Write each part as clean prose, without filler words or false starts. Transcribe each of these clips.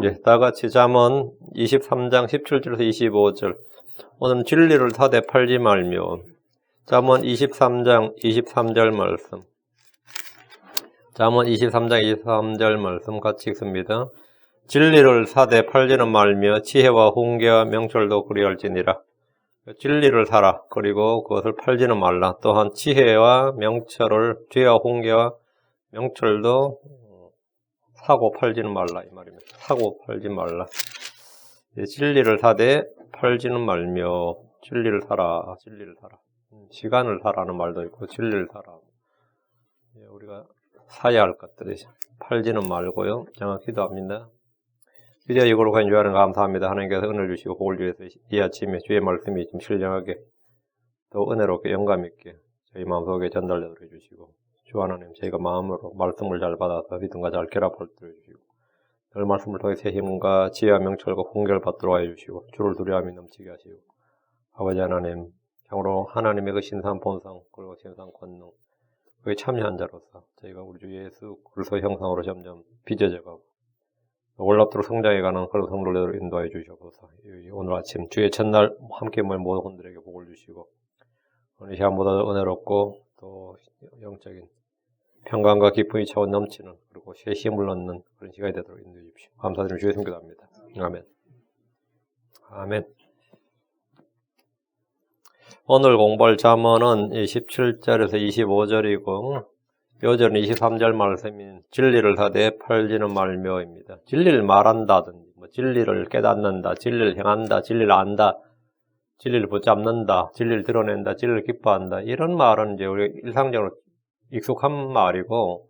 예, 다 같이 잠언 23장 17절에서 25절. 오늘은 진리를 사되 팔지 말며. 잠언 23장 23절 말씀. 잠언 23장 23절 말씀 같이 읽습니다. 진리를 사되 팔지는 말며 지혜와 훈계와 명철도 그리할지니라. 진리를 사라. 그리고 그것을 팔지는 말라. 또한 지혜와 명철을, 지혜와 훈계와 명철도 사고 팔지는 말라 이 말입니다. 사고 팔지 말라. 진리를 사되 팔지는 말며 진리를 사라. 진리를 사라. 시간을 사라는 말도 있고 진리를 사라. 우리가 사야 할 것들이죠. 팔지는 말고요. 정확히 기도합니다. 주여 이걸로 간주하는 감사합니다. 하나님께서 은혜를 주시고 복을 주셔서 이 아침에 주의 말씀이 좀 신령하게 또 은혜롭게 영감 있게 저희 마음속에 전달되도록 해주시고 주 하나님 저희가 마음으로 말씀을 잘 받아서 믿음과 잘 결합할 수 있도록 해주시고 그 말씀을 통해 새 힘과 지혜와 명철과 훈계를 받도록 해주시고 주를 두려움이 넘치게 하시고 아버지 하나님 참으로 하나님의 그 신상 본성 그리고 신상 권능 그에 참여한 자로서 저희가 우리 주 예수 그리스도 형상으로 점점 빚어져가고 올랍도록 성장해가는 그런 성도들을 인도해 주시옵소서. 오늘 아침 주의 첫날 함께 모인 모든 분들에게 복을 주시고 오늘 시간보다 은혜롭고 또 영적인 평강과 기쁨이 차고 넘치는 그리고 새 힘을 얻는 그런 시간이 되도록 인도해 주십시오. 감사드리며 주의 성교합니다. 아멘. 아멘. 오늘 공부할 잠언은 17절에서 25절이고 요절은 23절 말씀인 진리를 사되 팔지는 말며입니다. 진리를 말한다든지 진리를 깨닫는다, 진리를 행한다, 진리를 안다, 진리를 붙잡는다, 진리를 드러낸다, 진리를 기뻐한다 이런 말은 이제 우리가 일상적으로 익숙한 말이고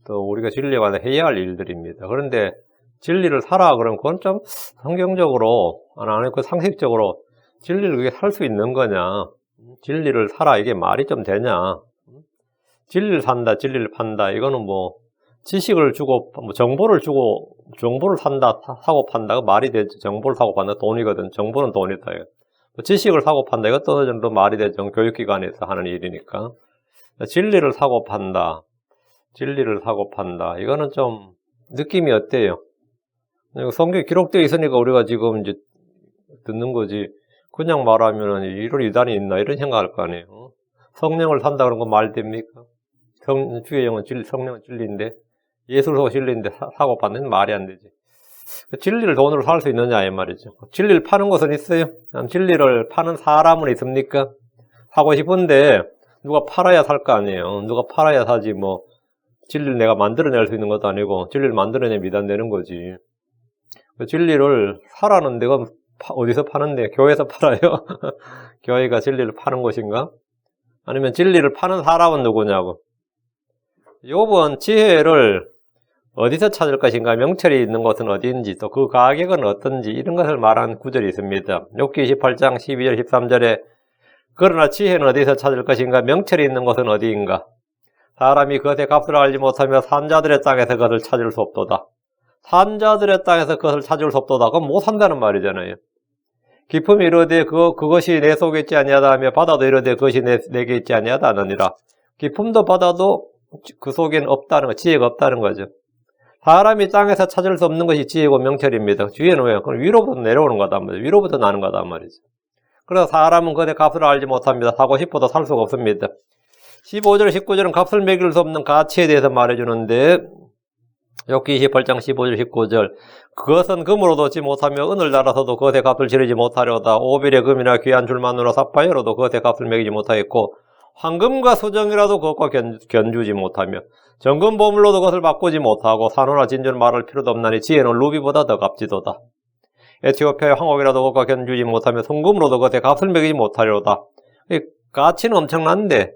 또 우리가 진리에 관해 해야 할 일들입니다. 그런데 진리를 살아 그러면 그건 좀 성경적으로 아니 그 상식적으로 진리를 그게 살 수 있는 거냐? 진리를 살아 이게 말이 좀 되냐? 진리를 산다, 진리를 판다 이거는 뭐 지식을 주고 정보를 주고 정보를 산다, 사고 판다 그 말이 되죠. 정보를 사고 판다 돈이거든. 정보는 돈이다. 지식을 사고 판다 이것도 어느 정도 말이 되죠. 교육기관에서 하는 일이니까. 진리를 사고 판다. 진리를 사고 판다. 이거는 좀 느낌이 어때요? 성경에 기록되어 있으니까 우리가 지금 이제 듣는 거지. 그냥 말하면은 이런 이단이 있나 이런 생각할 거 아니에요. 성령을 산다 그런 거 말 됩니까? 주의 영은 진리, 성령은 진리인데 예수를 사고 진리인데 사고 판다는 말이 안 되지. 진리를 돈으로 살 수 있느냐 이 말이죠. 진리를 파는 것은 있어요. 진리를 파는 사람은 있습니까? 사고 싶은데 누가 팔아야 살 거 아니에요. 누가 팔아야 사지 뭐 진리를 내가 만들어낼 수 있는 것도 아니고 진리를 만들어내면 미단되는 거지. 진리를 사라는 데가 어디서 파는데? 교회에서 팔아요? 교회가 진리를 파는 곳인가? 아니면 진리를 파는 사람은 누구냐고. 요번 지혜를 어디서 찾을 것인가? 명철이 있는 곳은 어디인지 또 그 가격은 어떤지 이런 것을 말하는 구절이 있습니다. 욥기 28장 12절 13절에 그러나 지혜는 어디서 찾을 것인가? 명철이 있는 곳은 어디인가? 사람이 그것의 값을 알지 못하며 산자들의 땅에서 그것을 찾을 수 없도다. 산자들의 땅에서 그것을 찾을 수 없도다. 그건 못 산다는 말이잖아요. 기품이 이르되 그것이 내 속에 있지 아니하다 하며 바다도 이르되 그것이 내게 있지 아니하다 하느니라. 기품도 바다도 그 속에는 없다는 거, 지혜가 없다는 거죠. 사람이 땅에서 찾을 수 없는 것이 지혜고 명철입니다. 주의는 왜요? 그럼 위로부터 내려오는 거단 말이죠. 위로부터 나는 거단 말이죠. 그래서 사람은 그의 값을 알지 못합니다. 사고 싶어도 살 수가 없습니다. 15절, 19절은 값을 매길 수 없는 가치에 대해서 말해주는데 욥기 28장 15절, 19절 그것은 금으로도 얻지 못하며 은을 달아서도 그것의 값을 치르지 못하려다. 오빌의 금이나 귀한 줄만으로 사파이어로도 그것의 값을 매기지 못하겠고 황금과 수정이라도 그것과 견주지 못하며 정금 보물로도 그것을 바꾸지 못하고 산호나 진주는 말할 필요도 없나니 지혜는 루비보다 더 값지도다. 에티오피아의 황옥이라도 그것과 견주지 못하며 순금으로도 그것의 값을 매기지 못하려다. 가치는 엄청난데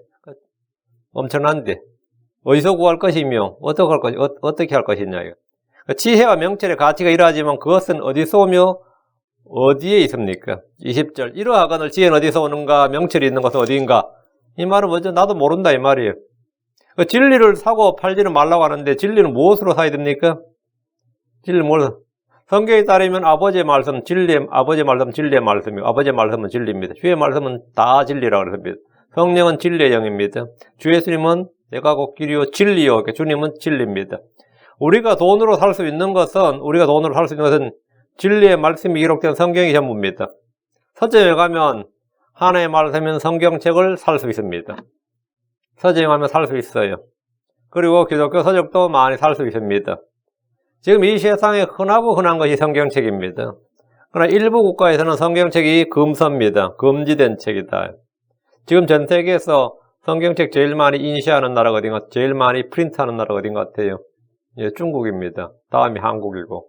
어디서 구할 것이며 어떻게 할 것이냐. 지혜와 명철의 가치가 이러하지만 그것은 어디서 오며 어디에 있습니까? 20절 이러하거늘 지혜는 어디서 오는가 명철이 있는 것은 어디인가? 이 말은 뭐죠? 나도 모른다 이 말이에요. 진리를 사고 팔지는 말라고 하는데 진리는 무엇으로 사야 됩니까? 진리는 뭘? 성경에 따르면 아버지의 말씀 진리의 말씀이고 아버지의 말씀은 진리입니다. 주의 말씀은 다 진리라고 그랬습니다. 성령은 진리의 영입니다. 주 예수님은 내가 곧 길이요 진리요. 주님은 진리입니다. 우리가 돈으로 살 수 있는 것은 진리의 말씀이 기록된 성경이 전부입니다. 서점에 가면 하나의 말씀인 성경책을 살 수 있습니다. 서점에 가면 살 수 있어요. 그리고 기독교 서적도 많이 살 수 있습니다. 지금 이 세상에 흔하고 흔한 것이 성경책입니다. 그러나 일부 국가에서는 성경책이 금서입니다. 금지된 책이다. 지금 전 세계에서 성경책 제일 많이 인쇄하는 나라가 어딘가, 제일 많이 프린트하는 나라가 어딘 것 같아요? 예, 중국입니다. 다음이 한국이고.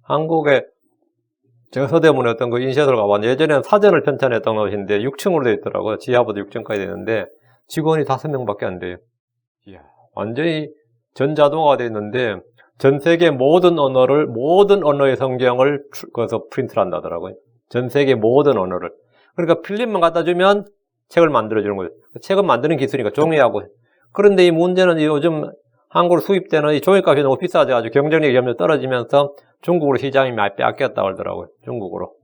한국에 제가 서대문에 어떤 그 인쇄소를 가봤는데 예전에는 사전을 편찬했던 것인데 6층으로 되어 있더라고요. 지하보다 6층까지 되는데 직원이 5명밖에 안 돼요. 이야, 완전히 전자동화가 되어 있는데 전 세계 모든 언어의 성경을 거기서 프린트를 한다더라고요. 전 세계 모든 언어를. 그러니까 필름만 갖다 주면 책을 만들어주는 거예요. 책은 만드는 기술이니까 종이하고. 그런데 이 문제는 요즘 한국으로 수입되는 이 종이값이 너무 비싸져가지고 경쟁력이 점점 떨어지면서 중국으로 시장이 많이 빼앗겼다고 하더라고요. 중국으로.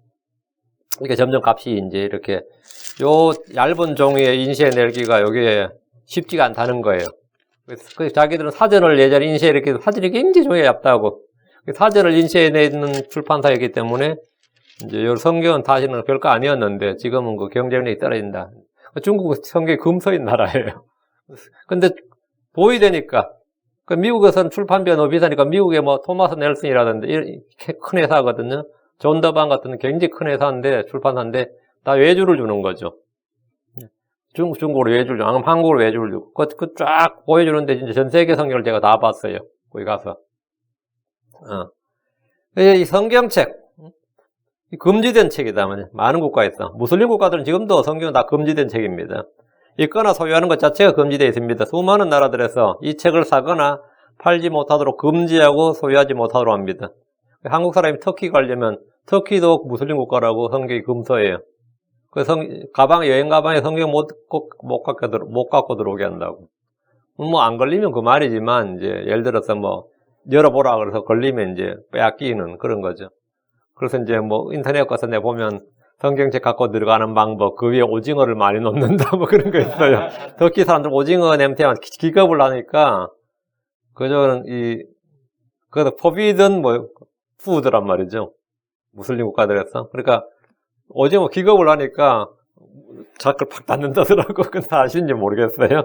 이게 점점 값이 이제 이렇게 요 얇은 종이에 인쇄내기가 여기에 쉽지가 않다는 거예요. 그래서 자기들은 사전을 예전에 인쇄했기 때문에 사전이 굉장히 종이가 얇다고. 사전을 인쇄해내는 출판사이기 때문에 이제 요 성경은 다시는 별거 아니었는데 지금은 그 경쟁력이 떨어진다. 중국은 성경이 금서인 나라예요. 근데 보이되니까. 미국에서는 출판비가 너무 비싸니까 미국에 뭐 토마스 넬슨이라든지 큰 회사거든요. 존더반 같은 굉장히 큰 회사인데 출판사인데 다 외주를 주는 거죠. 중국으로 외주를 주고 한국으로 외주를 주고 그 쫙 보여주는데 이제 전 세계 성경을 제가 다 봤어요. 거기 가서. 이 성경책 금지된 책이다. 많은 국가에서. 무슬림 국가들은 지금도 성경은 다 금지된 책입니다. 읽거나 소유하는 것 자체가 금지되어 있습니다. 수많은 나라들에서 이 책을 사거나 팔지 못하도록 금지하고 소유하지 못하도록 합니다. 한국 사람이 터키 가려면 터키도 무슬림 국가라고 성경이 금서예요. 여행 가방에 성경 못 갖고 들어오게 한다고. 뭐 안 걸리면 그 말이지만 이제 예를 들어서 뭐 열어보라 그래서 걸리면 이제 빼앗기는 그런 거죠. 그래서 이제 뭐 인터넷 가서 내 보면 성경책 갖고 들어가는 방법, 그 위에 오징어를 많이 넣는다, 뭐 그런 거 있어요. 터키 사람들 오징어 냄새만 기겁을 하니까, 그래서 포비든 푸드란 말이죠. 무슬림 국가들에서. 그러니까, 오징어 기겁을 하니까, 자꾸 팍 닫는다더라고. 그건 다 아시는지 모르겠어요.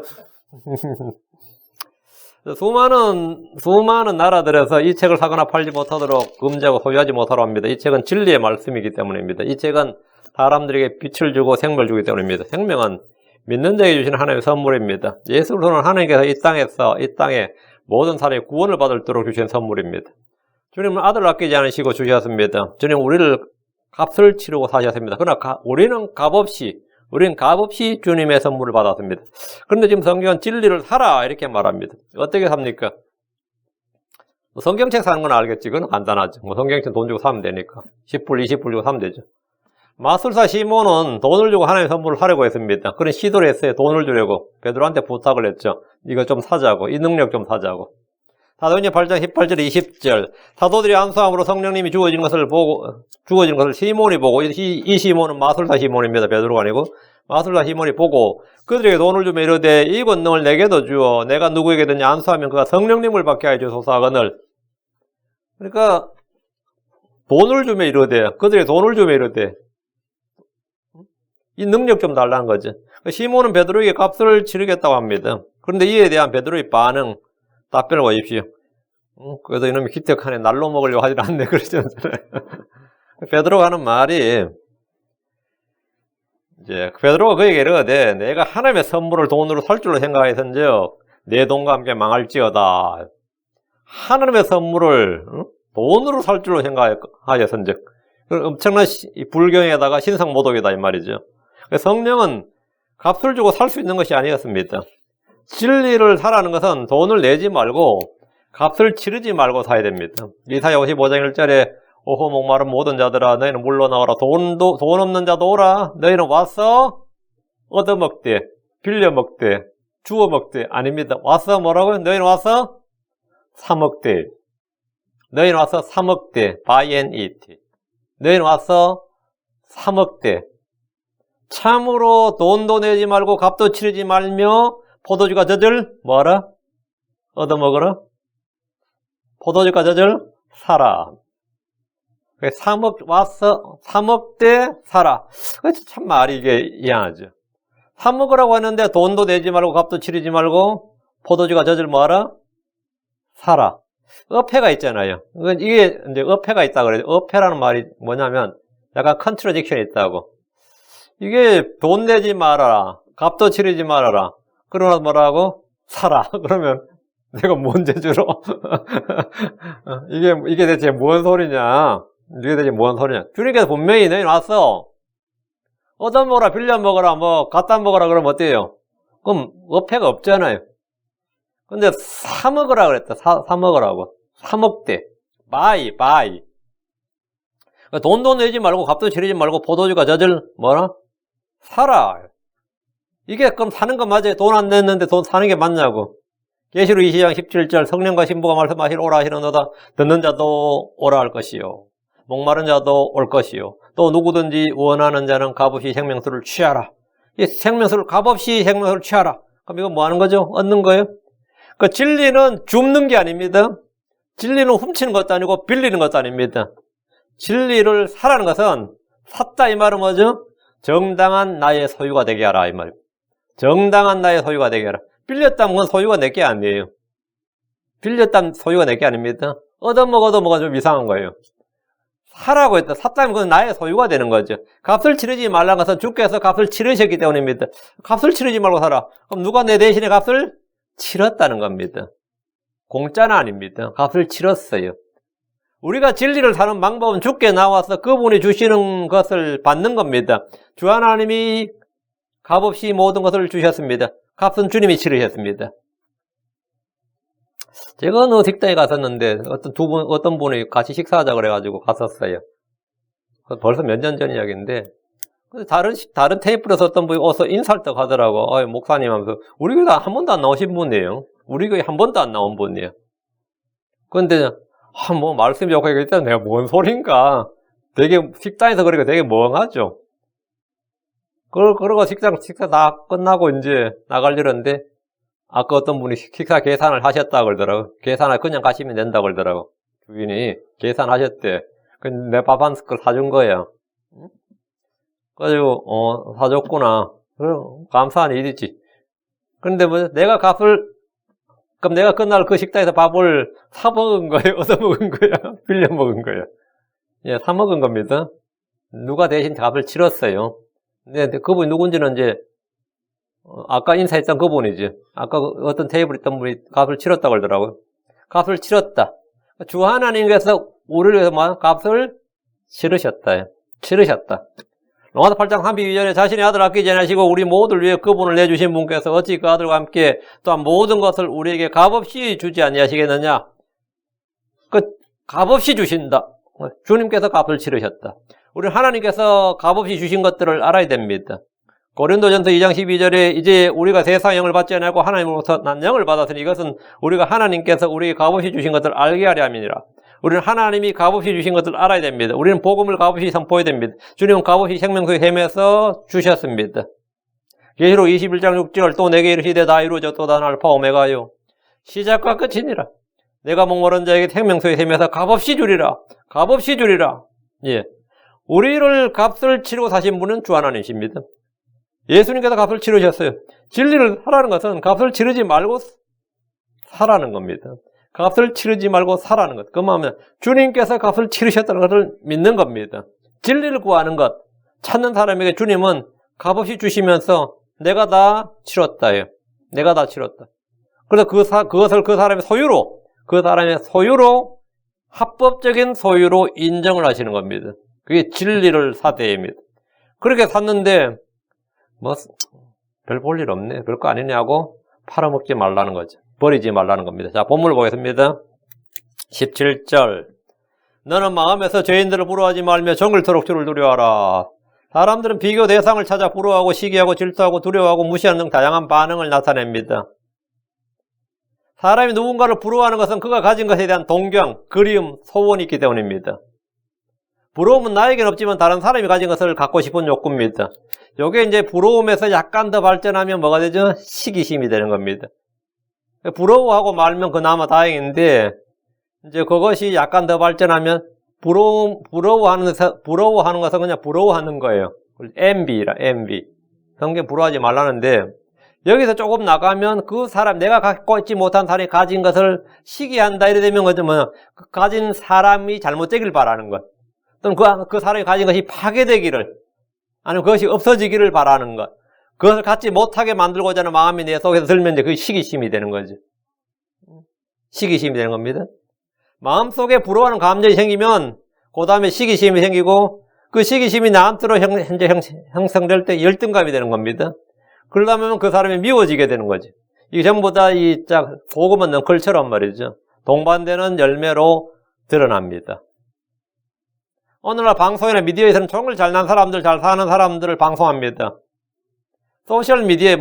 수많은 나라들에서 이 책을 사거나 팔지 못하도록 금지하고 소유하지 못하도록 합니다. 이 책은 진리의 말씀이기 때문입니다. 이 책은 사람들에게 빛을 주고 생명을 주기 때문입니다. 생명은 믿는 자에게 주시는 하나님의 선물입니다. 예수 그리스도는 하나님께서 이 땅에 모든 사람이 구원을 받도록 주신 선물입니다. 주님은 아들을 아끼지 않으시고 주셨습니다. 주님은 우리를 값을 치르고 사셨습니다. 그러나 우리는 값없이 주님의 선물을 받았습니다. 그런데 지금 성경은 진리를 사라 이렇게 말합니다. 어떻게 삽니까? 성경책 사는 건 알겠지. 그건 간단하죠. 성경책 돈 주고 사면 되니까. 10불, 20불 주고 사면 되죠. 마술사 시몬은 돈을 주고 하나님의 선물을 하려고 했습니다. 그런 시도를 했어요. 돈을 주려고. 베드로한테 부탁을 했죠. 이거 좀 사자고. 이 능력 좀 사자고. 사도행전 8장 18절 20절. 사도들이 안수함으로 성령님이 주어진 것을 시몬이 보고, 이 시몬은 마술사 시몬입니다. 베드로가 아니고. 마술사 시몬이 보고 그들에게 돈을 주며 이르되 이 권능을 내게도 주어 내가 누구에게든지 안수하면 그가 성령님을 받게 하여 주소서 하거늘. 그러니까 돈을 주며 이르되, 그들에게 돈을 주며 이르되 이 능력 좀 달라는 거죠. 시몬은 베드로에게 값을 치르겠다고 합니다. 그런데 이에 대한 베드로의 반응, 답변을 보십시오. 그래도 이놈이 기특하네. 날로 먹으려고 하질 않네. 그러잖아요. 베드로가 하는 말이, 이제, 베드로가 그에게 이르되, 내가 하나님의 선물을 돈으로 살 줄로 생각하였은즉, 내 돈과 함께 망할지어다. 하나님의 선물을 돈으로 살 줄로 생각하였은즉, 엄청난 불경에다가 신상모독이다, 이 말이죠. 성령은 값을 주고 살 수 있는 것이 아니었습니다. 진리를 사라는 것은 돈을 내지 말고 값을 치르지 말고 사야 됩니다. 이사야 55장 1절에 오호 목마른 모든 자들아 너희는 물러나오라. 돈 없는 자도 오라. 너희는 와서 얻어먹되 빌려먹되 주워먹되. 아닙니다. 와서 뭐라고요? 너희는 와서 사먹되. 너희는 와서 사먹되. buy and eat. 너희는 와서 사먹되. 참으로 돈도 내지 말고 값도 치르지 말며 포도주가 젖을 뭐하라? 얻어먹어라? 포도주가 젖을 사라. 3억 와서 3억 대 사라. 참 말이 이게 이상하죠. 3억이라고 했는데 돈도 내지 말고 값도 치르지 말고 포도주가 젖을 뭐하라? 사라. 어폐가 있잖아요. 이게 이제 어폐가 있다 그래요. 어폐라는 말이 뭐냐면 약간 컨트라딕션이 있다고. 이게 돈 내지 말아라. 값도 치르지 말아라. 그러나 뭐라고? 사라. 그러면 내가 뭔 재주로? 이게 대체 뭔 소리냐? 이게 대체 뭔 소리냐? 주님께서 분명히 내놔서 얻어먹어라, 빌려 먹어라, 뭐 갖다 먹어라 그러면 어때요? 그럼 어폐가 없잖아요. 근데 사 먹으라 그랬다. 사 먹으라고. 3억대. 바이. 돈도 내지 말고 값도 치르지 말고 포도주가 젖을 뭐라? 사라. 이게 그럼 사는 거 맞아요? 돈 안 냈는데 돈 사는 게 맞냐고. 계시록 20장 17절 성령과 신부가 말씀하시러 오라 하시는도다. 듣는 자도 오라 할 것이요. 목마른 자도 올 것이요. 또 누구든지 원하는 자는 값없이 생명수를 취하라. 이 생명수를 값없이 생명수를 취하라. 그럼 이거 뭐 하는 거죠? 얻는 거예요? 그 진리는 줍는 게 아닙니다. 진리는 훔치는 것도 아니고 빌리는 것도 아닙니다. 진리를 사라는 것은 샀다 이 말은 뭐죠? 정당한 나의 소유가 되게 하라 이 말입니다. 정당한 나의 소유가 되게 하라. 빌렸다면 그건 소유가 내게 아니에요. 빌렸다면 소유가 내게 아닙니다. 얻어먹어도 뭐가 좀 이상한 거예요. 사라고 했다. 샀다면 그건 나의 소유가 되는 거죠. 값을 치르지 말라는 것은 주께서 값을 치르셨기 때문입니다. 값을 치르지 말고 사라. 그럼 누가 내 대신에 값을 치렀다는 겁니다. 공짜는 아닙니다. 값을 치렀어요. 우리가 진리를 사는 방법은 주께 나와서 그분이 주시는 것을 받는 겁니다. 주 하나님이 값없이 모든 것을 주셨습니다. 값은 주님이 치르셨습니다. 제가 어느 식당에 갔었는데 어떤 분이 같이 식사하자 그래가지고 갔었어요. 벌써 몇 년 전 이야기인데 다른 테이블에서 어떤 분이 어서 인사할떡 하더라고. 목사님 하면서 우리 교회 한 번도 안 나오신 분이에요. 우리 교회 한 번도 안 나온 분이에요. 그런데 뭐 말씀이 좋고 일단 내가 뭔 소린가. 되게 식당에서 그러니까 되게 멍하죠. 그러고 식사 다 끝나고 이제 나가려는데 아까 어떤 분이 식사 계산을 하셨다 그러더라고. 계산을 그냥 가시면 된다 그러더라고. 주인이 계산하셨대. 근데 내 밥 한 숟갈 사준 거예요. 그래가지고 사줬구나. 그럼 감사한 일이지. 그런데 뭐 내가 그럼 내가 그날 그 식당에서 밥을 사 먹은 거예요? 얻어 먹은 거예요? 빌려 먹은 거예요? 예, 사 먹은 겁니다. 누가 대신 값을 치렀어요. 근데 그분이 누군지는 이제 아까 인사했던 그분이지. 아까 어떤 테이블에 있던 분이 값을 치렀다고 그러더라고요. 값을 치렀다. 주 하나님께서 우리를 위해서 값을 치르셨다. 로마서 8장 32절에 자신의 아들 아끼지 않으시고 우리 모두를 위해 그분을 내주신 분께서 어찌 그 아들과 함께 또한 모든 것을 우리에게 값없이 주지 아니하시겠느냐. 그 값없이 주신다. 주님께서 값을 치르셨다. 우리 하나님께서 값없이 주신 것들을 알아야 됩니다. 고린도전서 2장 12절에 이제 우리가 세상 영을 받지 않고 하나님으로부터 난 영을 받았으니 이것은 우리가 하나님께서 우리에게 값없이 주신 것들을 알게 하려 함이니라. 우리는 하나님이 값없이 주신 것들을 알아야 됩니다. 우리는 복음을 값없이 선포해야 됩니다. 주님은 값없이 생명수의 셈에서 주셨습니다. 계시록 21장 6절 또 내게 이르시되 다 이루어졌도다 나 알파 오메가요. 시작과 끝이니라. 내가 목마른 자에게 생명수의 셈에서 값없이 주리라. 값없이 주리라. 예, 우리를 값을 치르고 사신 분은 주 하나님이십니다. 예수님께서 값을 치르셨어요. 진리를 하라는 것은 값을 치르지 말고 사라는 겁니다. 값을 치르지 말고 사라는 것. 그 말은 주님께서 값을 치르셨다는 것을 믿는 겁니다. 진리를 구하는 것. 찾는 사람에게 주님은 값없이 주시면서 내가 다 치렀다예요. 내가 다 치렀다. 그래서 그것을 그 사람의 소유로 합법적인 소유로 인정을 하시는 겁니다. 그게 진리를 사대입니다. 그렇게 샀는데 별 볼 일 없네. 별거 아니냐고 팔아먹지 말라는 거죠. 버리지 말라는 겁니다. 자, 본문을 보겠습니다. 17절. 너는 마음에서 죄인들을 부러워하지 말며 정글토록 주를 두려워하라. 사람들은 비교 대상을 찾아 부러워하고 시기하고 질투하고 두려워하고 무시하는 등 다양한 반응을 나타냅니다. 사람이 누군가를 부러워하는 것은 그가 가진 것에 대한 동경, 그리움, 소원이 있기 때문입니다. 부러움은 나에겐 없지만 다른 사람이 가진 것을 갖고 싶은 욕구입니다. 요게 이제 부러움에서 약간 더 발전하면 뭐가 되죠? 시기심이 되는 겁니다. 부러워하고 말면 그나마 다행인데 이제 그것이 약간 더 발전하면 부러워하는 것은 그냥 부러워하는 거예요. envy라, envy. 성경 부러워하지 말라는데, 여기서 조금 나가면 그 사람, 내가 갖고 있지 못한 사람이 가진 것을 시기한다, 이래 되면 그 가진 사람이 잘못되길 바라는 것. 또는 그 사람이 가진 것이 파괴되기를, 아니면 그것이 없어지기를 바라는 것. 그것을 갖지 못하게 만들고자 하는 마음이 내 속에서 들면 이제 그게 시기심이 되는 거죠. 시기심이 되는 겁니다. 마음속에 부러워하는 감정이 생기면, 그 다음에 시기심이 생기고, 그 시기심이 나한테로 현재 형성될 때 열등감이 되는 겁니다. 그러려면 그 사람이 미워지게 되는 거지. 이게 전부 다 고구마 넣은 걸처럼 말이죠. 동반되는 열매로 드러납니다. 오늘날 방송이나 미디어에서는 정말 잘난 사람들, 잘 사는 사람들을 방송합니다. 소셜미디어에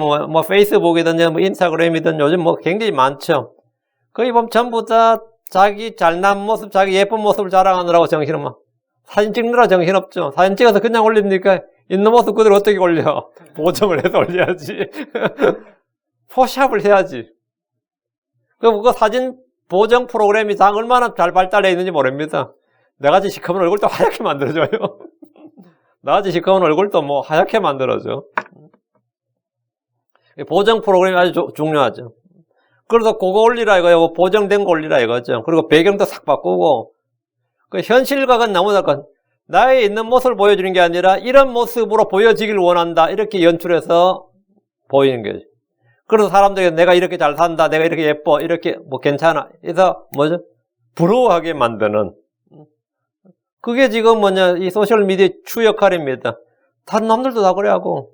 페이스북이든 인스타그램이든 요즘 굉장히 많죠. 거기 보면 전부 다 자기 잘난 모습, 자기 예쁜 모습을 자랑하느라고 사진 찍느라 정신없죠. 사진 찍어서 그냥 올립니까? 있는 모습 그대로 어떻게 올려? 보정을 해서 올려야지. 포샵을 해야지. 그 사진 보정 프로그램이 얼마나 잘 발달되어 있는지 모릅니다. 나같이 시커먼 얼굴도 하얗게 만들어줘요. 나같이 시커먼 얼굴도 하얗게 만들어줘. 보정 프로그램이 아주 중요하죠. 그래서 그거 올리라 이거예요. 보정된 거 올리라 이거죠. 그리고 배경도 싹 바꾸고. 그 현실각은 너무 다르고, 나의 있는 모습을 보여주는 게 아니라 이런 모습으로 보여지길 원한다. 이렇게 연출해서 보이는 거죠. 그래서 사람들이 내가 이렇게 잘 산다. 내가 이렇게 예뻐. 이렇게 괜찮아. 그래서 부러워하게 만드는. 그게 지금 이 소셜미디어의 주 역할입니다. 다른 남들도 다 그래 하고.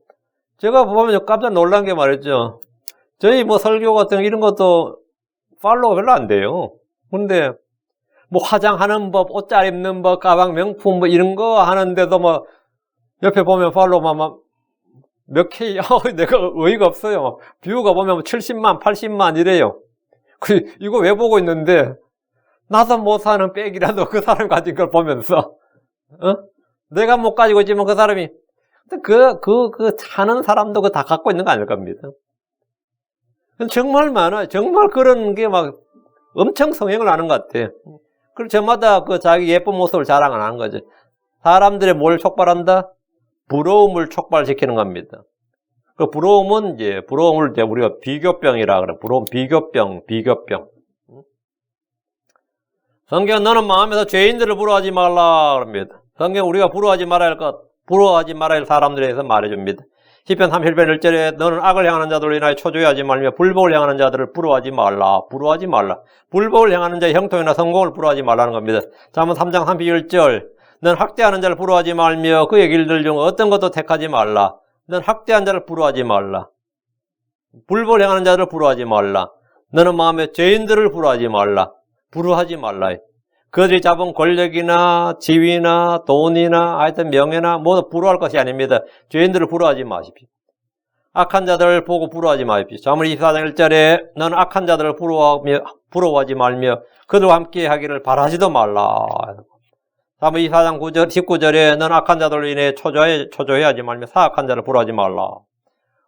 제가 보면 깜짝 놀란 게 말이죠. 저희 설교 같은 이런 것도 팔로우가 별로 안 돼요. 근데 화장하는 법, 옷 잘 입는 법, 가방 명품 이런 거 하는데도 옆에 보면 팔로우만 몇 K, 내가 어이가 없어요. 뷰가 보면 70만, 80만 이래요. 이거 왜 보고 있는데, 나도 못 사는 백이라도 그 사람 가진 걸 보면서, 내가 못 가지고 있지만 그 사람이, 사는 사람도 다 갖고 있는 거 아닐 겁니다. 정말 많아요. 정말 그런 게 엄청 성행을 하는 것 같아요. 그리고 저마다 자기 예쁜 모습을 자랑 안 하는 거죠. 사람들의 뭘 촉발한다? 부러움을 촉발시키는 겁니다. 그 부러움을 우리가 비교병이라 그래. 부러움, 비교병. 성경 너는 마음에서 죄인들을 부러워하지 말라 그럽니다. 성경 우리가 부러워하지 말아야 할 사람들에 대해서 말해줍니다. 시편 31편 1절에 너는 악을 행하는 자들로 인하여 초조해하지 말며 불법을 행하는 자들을 부러워하지 말라. 불법을 행하는 자의 형통이나 성공을 부러워하지 말라는 겁니다. 잠언 3장 31절 넌 학대하는 자를 부러워하지 말며 그의 길들 중 어떤 것도 택하지 말라. 넌 학대한 자를 부러워하지 말라. 불법을 행하는 자들을 부러워하지 말라. 너는 마음에 죄인들을 부러워하지 말라. 그들이 잡은 권력이나 지위나 돈이나 하여튼 명예나 모두 부러워할 것이 아닙니다. 죄인들을 부러워하지 마십시오. 악한 자들을 보고 부러워하지 마십시오. 잠언 24장 1절에 너는 악한 자들을 부러워하지 말며 그들과 함께 하기를 바라지도 말라. 잠언 24장 19절에 너는 악한 자들로 인해 초조해하지 말며 사악한 자를 부러워하지 말라.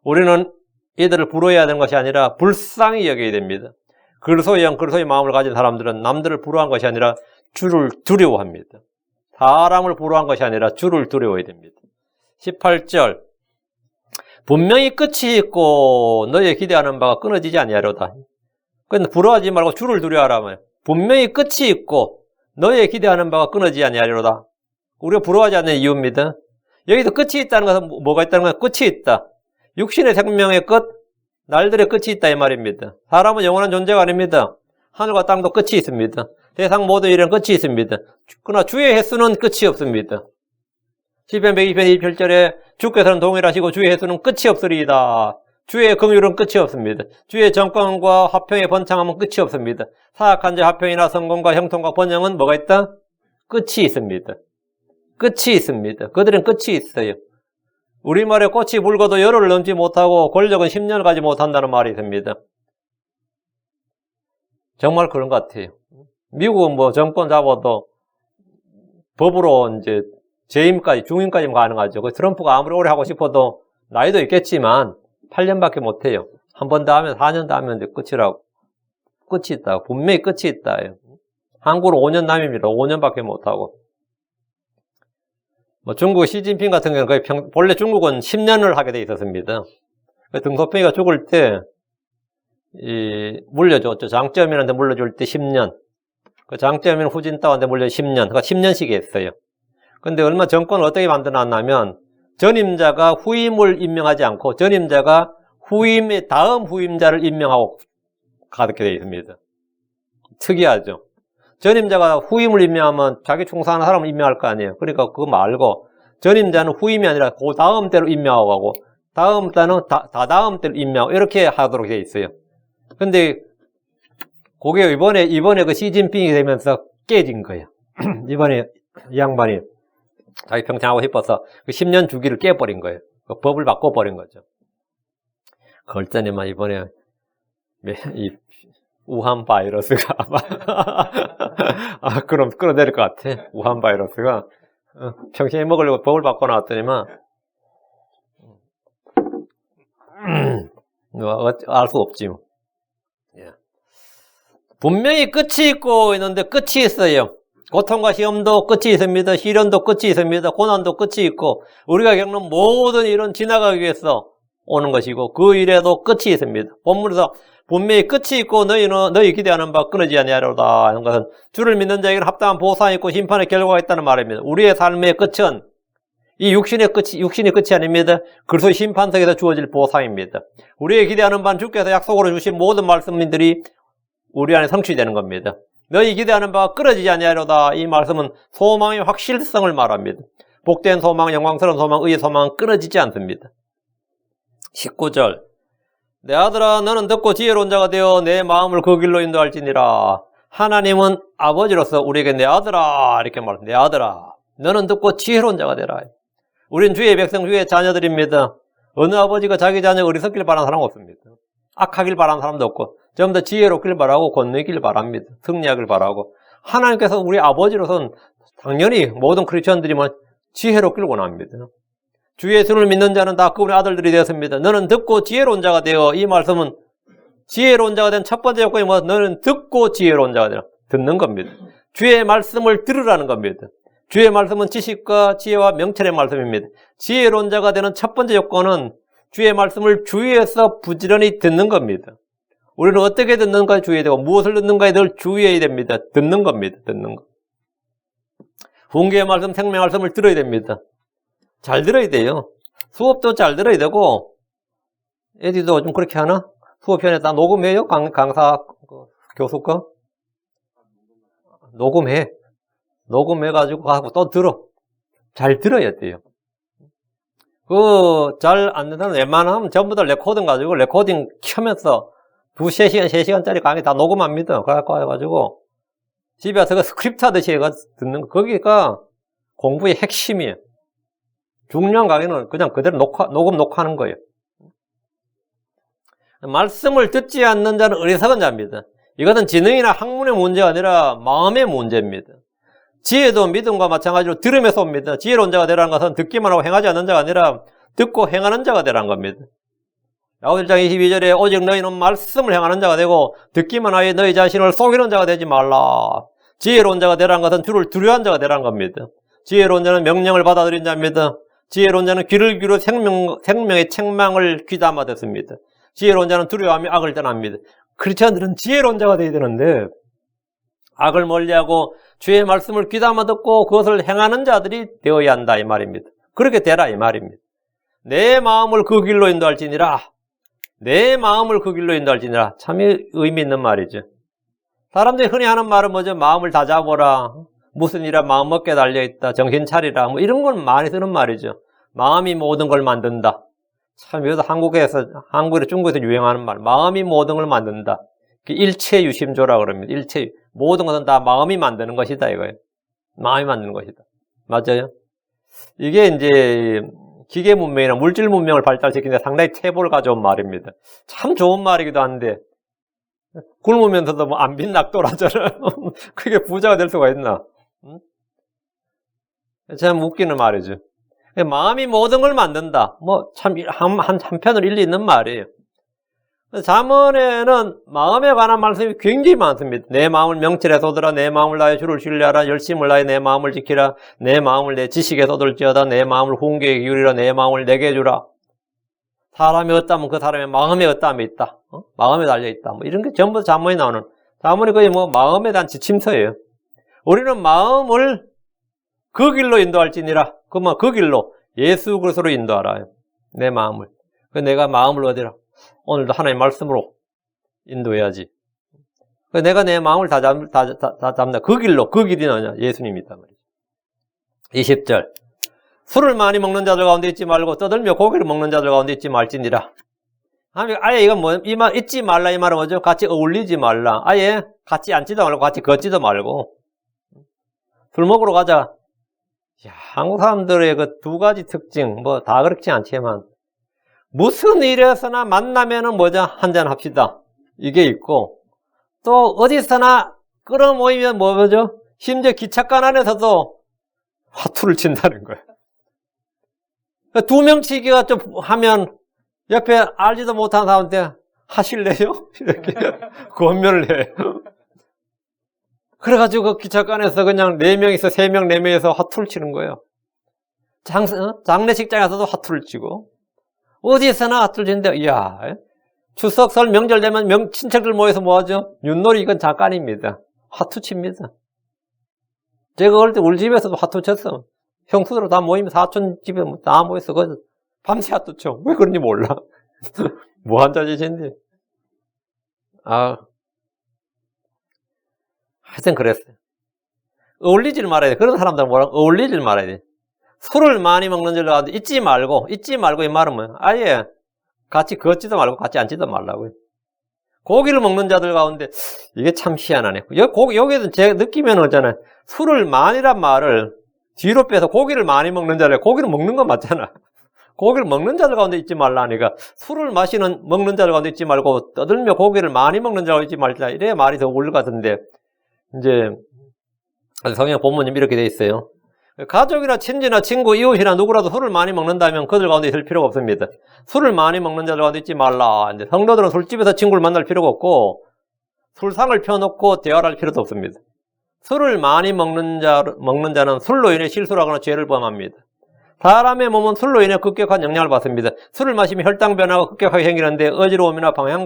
우리는 이들을 부러워해야 되는 것이 아니라 불쌍히 여겨야 됩니다. 그리스도의 마음을 가진 사람들은 남들을 부러워한 것이 아니라 주를 두려워합니다. 사람을 부러워한 것이 아니라 주를 두려워해야 됩니다. 18절 분명히 끝이 있고 너의 기대하는 바가 끊어지지 아니하려다. 그런데 부러워하지 말고 주를 두려워하라며. 분명히 끝이 있고 너의 기대하는 바가 끊어지지 아니하려다. 우리가 부러워하지 않는 이유입니다. 여기서 끝이 있다는 것은 뭐가 있다는 것은 끝이 있다. 육신의 생명의 끝, 날들의 끝이 있다 이 말입니다. 사람은 영원한 존재가 아닙니다. 하늘과 땅도 끝이 있습니다. 세상 모든 일은 끝이 있습니다. 그러나 주의 횟수는 끝이 없습니다. 시편 120편 1절에 주께서는 동일하시고 주의 횟수는 끝이 없으리이다. 주의 긍휼은 끝이 없습니다. 주의 정권과 화평의 번창함은 끝이 없습니다. 사악한 자 화평이나 성공과 형통과 번영은 뭐가 있다? 끝이 있습니다. 그들은 끝이 있어요. 우리말에 꽃이 붉어도 열흘을 넘지 못하고 권력은 10년을 가지 못한다는 말이 있습니다. 정말 그런 것 같아요. 미국은 정권 잡아도 법으로 이제 재임까지, 중임까지 가능하죠. 트럼프가 아무리 오래 하고 싶어도 나이도 있겠지만 8년밖에 못해요. 한 번 더 하면 4년 더 하면 이제 끝이라고. 끝이 있다. 분명히 끝이 있다. 한국은 5년 남입니다. 5년밖에 못하고. 뭐 중국 시진핑 같은 경우는 거의 본래 중국은 10년을 하게 돼 있었습니다. 등소평이가 죽을 때, 물려줬죠. 장쩌민한테 물려줄 때 10년. 그 장쩌민 후진타오한테 물려 10년. 그러니까 10년씩 했어요. 근데 얼마 정권을 어떻게 만들어놨냐면, 전임자가 후임을 임명하지 않고, 전임자가 후임의 다음 후임자를 임명하고 가게 되어 있습니다. 특이하죠. 전임자가 후임을 임명하면 자기 충성하는 사람을 임명할 거 아니에요. 그러니까 그거 말고 전임자는 후임이 아니라 그 다음 때로 임명하고 가고 다음 때는 다음 때로 임명하고 이렇게 하도록 되어 있어요. 근데 그게 이번에 그 시진핑이 되면서 깨진 거예요. 이번에 이 양반이 자기 평생하고 싶어서 그 10년 주기를 깨버린 거예요. 그 법을 바꿔버린 거죠. 걸전에만 이번에 이 우한 바이러스가 그럼 끌어내릴 것 같아. 우한 바이러스가 평생에 먹으려고 법을 바꿔놨더니만 알 수 없지 뭐. 분명히 끝이 있고 있는데 끝이 있어요. 고통과 시험도 끝이 있습니다. 시련도 끝이 있습니다. 고난도 끝이 있고 우리가 겪는 모든 일은 지나가기 위해서 오는 것이고 그 일에도 끝이 있습니다. 본문에서 분명히 끝이 있고 너희 기대하는 바 끊어지지 아니하리로다 하는 것은 주를 믿는 자에게는 합당한 보상이 있고 심판의 결과가 있다는 말입니다. 우리의 삶의 끝은 이 육신이 끝이 아닙니다. 그리스도의 심판석에서 주어질 보상입니다. 우리의 기대하는 바는 주께서 약속으로 주신 모든 말씀들이 우리 안에 성취되는 겁니다. 너희 기대하는 바가 끊어지지 아니하리로다. 이 말씀은 소망의 확실성을 말합니다. 복된 소망, 영광스러운 소망, 의의 소망은 끊어지지 않습니다. 19절 내 아들아 너는 듣고 지혜로운 자가 되어 내 마음을 그 길로 인도할지니라. 하나님은 아버지로서 우리에게 내 아들아 이렇게 말합니다. 내 아들아 너는 듣고 지혜로운 자가 되라. 우린 주의 백성 주의 자녀들입니다. 어느 아버지가 자기 자녀가 어리석길 바라는 사람은 없습니다. 악하길 바라는 사람도 없고 전부 다 지혜롭길 바라고 권능이길 바랍니다. 승리하길 바라고. 하나님께서 우리 아버지로서는 당연히 모든 크리스천들이 지혜롭길 원합니다. 주 예수를 믿는 자는 다 그분의 아들들이 되었습니다. 너는 듣고 지혜로운 자가 되어. 이 말씀은 지혜로운 자가 된 첫 번째 요건이 뭐냐? 너는 듣고 지혜로운 자가 되라. 듣는 겁니다. 주의 말씀을 들으라는 겁니다. 주의 말씀은 지식과 지혜와 명철의 말씀입니다. 지혜로운 자가 되는 첫 번째 요건은 주의 말씀을 주의해서 부지런히 듣는 겁니다. 우리는 어떻게 듣는가에 주의해야 되고 무엇을 듣는가에 늘 주의해야 됩니다. 듣는 겁니다. 듣는 거. 훈계의 말씀, 생명의 말씀을 들어야 됩니다. 잘 들어야 돼요. 수업도 잘 들어야 되고 애들도 좀 그렇게 하나? 수업 편에 다 녹음해요? 강사 교수 거? 녹음해가지고 가고 또 들어. 잘 들어야 돼요. 잘 안 된다면 웬만하면 전부 다 레코딩 가지고 레코딩 켜면서 2-3시간, 3시간짜리 강의 다 녹음합니다. 그래갖고 해가지고 집에 와서 그 스크립트 하듯이 해가지고 듣는 거. 거기가 공부의 핵심이에요. 중요한 강의는 그냥 그대로 녹음하는 거예요. 말씀을 듣지 않는 자는 어리석은 자입니다. 이것은 지능이나 학문의 문제가 아니라 마음의 문제입니다. 지혜도 믿음과 마찬가지로 들음에서 옵니다. 지혜로운 자가 되라는 것은 듣기만 하고 행하지 않는 자가 아니라 듣고 행하는 자가 되라는 겁니다. 야고보 1장 22절에 오직 너희는 말씀을 행하는 자가 되고 듣기만 하여 너희 자신을 속이는 자가 되지 말라. 지혜로운 자가 되라는 것은 주를 두려워하는 자가 되라는 겁니다. 지혜로운 자는 명령을 받아들인 자입니다. 지혜로운 자는 귀를 기울여 생명의 책망을 귀담아 듣습니다. 지혜로운 자는 두려워하며 악을 떠납니다. 크리스천들은 지혜로운 자가 되어야 되는데 악을 멀리하고 주의 말씀을 귀담아 듣고 그것을 행하는 자들이 되어야 한다 이 말입니다. 그렇게 되라 이 말입니다. 내 마음을 그 길로 인도할지니라. 내 마음을 그 길로 인도할지니라. 참 의미 있는 말이죠. 사람들이 흔히 하는 말은 뭐죠? 마음을 다잡아라. 무슨 일이라 마음 먹게 달려있다. 정신 차리라. 뭐 이런 건 많이 쓰는 말이죠. 마음이 모든 걸 만든다. 참 여기서 한국에서 중국에서 유행하는 말. 마음이 모든 걸 만든다. 일체유심조라 그럽니다. 모든 것은 다 마음이 만드는 것이다 이거예요. 마음이 만드는 것이다. 맞아요? 이게 이제 기계 문명이나 물질 문명을 발달시키는 데 상당히 태보를 가져온 말입니다. 참 좋은 말이기도 한데 굶으면서도 뭐 안 빈 낙도라잖아요. 그게 부자가 될 수가 있나? 참 웃기는 말이죠. 마음이 모든 걸 만든다. 뭐 참 한편으로 일리 있는 말이에요. 잠언에는 마음에 관한 말씀이 굉장히 많습니다. 내 마음을 명철에 쏟으라. 내 마음을 나의 주를 신뢰하라. 열심을 나의 내 마음을 지키라. 내 마음을 내 지식에 쏟을지어다. 내 마음을 훈계에 기울이라. 내 마음을 내게 주라. 사람이 어떠면 그 사람의 마음에 어떠함이 있다. 마음에 달려있다. 뭐 이런 게 전부 잠언이 나오는, 잠언이 거의 뭐 마음에 대한 지침서예요. 우리는 마음을 그 길로 인도할지니라. 그러면 그 길로 예수 그리스도로 인도하라. 내 마음을. 내가 마음을 어디라? 오늘도 하나님의 말씀으로 인도해야지. 내가 내 마음을 다 잡는다. 그 길로, 그 길이 뭐냐? 예수님이다. 20절. 술을 많이 먹는 자들 가운데 있지 말고 떠들며 고기를 먹는 자들 가운데 있지 말지니라. 아예 이건 뭐, 이 말, 있지 말라 이 말은 뭐죠? 같이 어울리지 말라. 아예 같이 앉지도 말고 같이 걷지도 말고. 술 먹으러 가자. 야, 한국 사람들의 그 두 가지 특징, 뭐 다 그렇지 않지만, 무슨 일에서나 만나면은 뭐죠? 한잔 합시다. 이게 있고, 또 어디서나 끌어모이면 뭐죠? 심지어 기찻간 안에서도 화투를 친다는 거예요. 두 명 치기가 좀 하면 옆에 알지도 못한 사람한테 하실래요? 이렇게 권면을 해요. 그래가지고 그 기찻간에서 그냥 4명이서 3명, 4명이서 화투를 치는 거예요. 장례식장에서도 화투를 치고, 어디서나 화투를 치는데, 이야, 추석, 설, 명절 되면 친척들 모여서 뭐 하죠? 윷놀이 이건 잠깐입니다. 화투 칩니다. 제가 어릴 때 우리 집에서도 화투 쳤어. 형수들 다 모이면 사촌 집에 다 모여서 밤새 화투 쳐. 왜 그런지 몰라. 뭐 한자 짓인데. 하여튼 그랬어요. 어울리질 말아야 돼. 그런 사람들은 뭐라고? 어울리질 말아야 돼. 술을 많이 먹는 줄로 하는데 잊지 말고 이 말은 뭐야? 아예 같이 걷지도 말고 같이 앉지도 말라고요. 고기를 먹는 자들 가운데 이게 참 희한하네. 여기에서 제가 느끼면 오잖아요. 술을 많이란 말을 뒤로 빼서 고기를 많이 먹는 자를, 고기를 먹는 건 맞잖아. 고기를 먹는 자들 가운데 있지 말라니까 술을 먹는 자들 가운데 있지 말고 떠들며 고기를 많이 먹는 자들 가운데 있지 말자. 이래야 말이 더 어울릴 것 같은데 이제 성경 본문이 이렇게 돼 있어요. 가족이나 친지나 친구, 이웃이나 누구라도 술을 많이 먹는다면 그들 가운데 있을 필요가 없습니다. 술을 많이 먹는 자들 가운데 있지 말라. 이제 성도들은 술집에서 친구를 만날 필요가 없고 술상을 펴놓고 대화를 할 필요도 없습니다. 술을 많이 먹는 자는 술로 인해 실수를 하거나 죄를 범합니다. 사람의 몸은 술로 인해 급격한 영향을 받습니다. 술을 마시면 혈당 변화가 급격하게 생기는데 어지러움이나 방향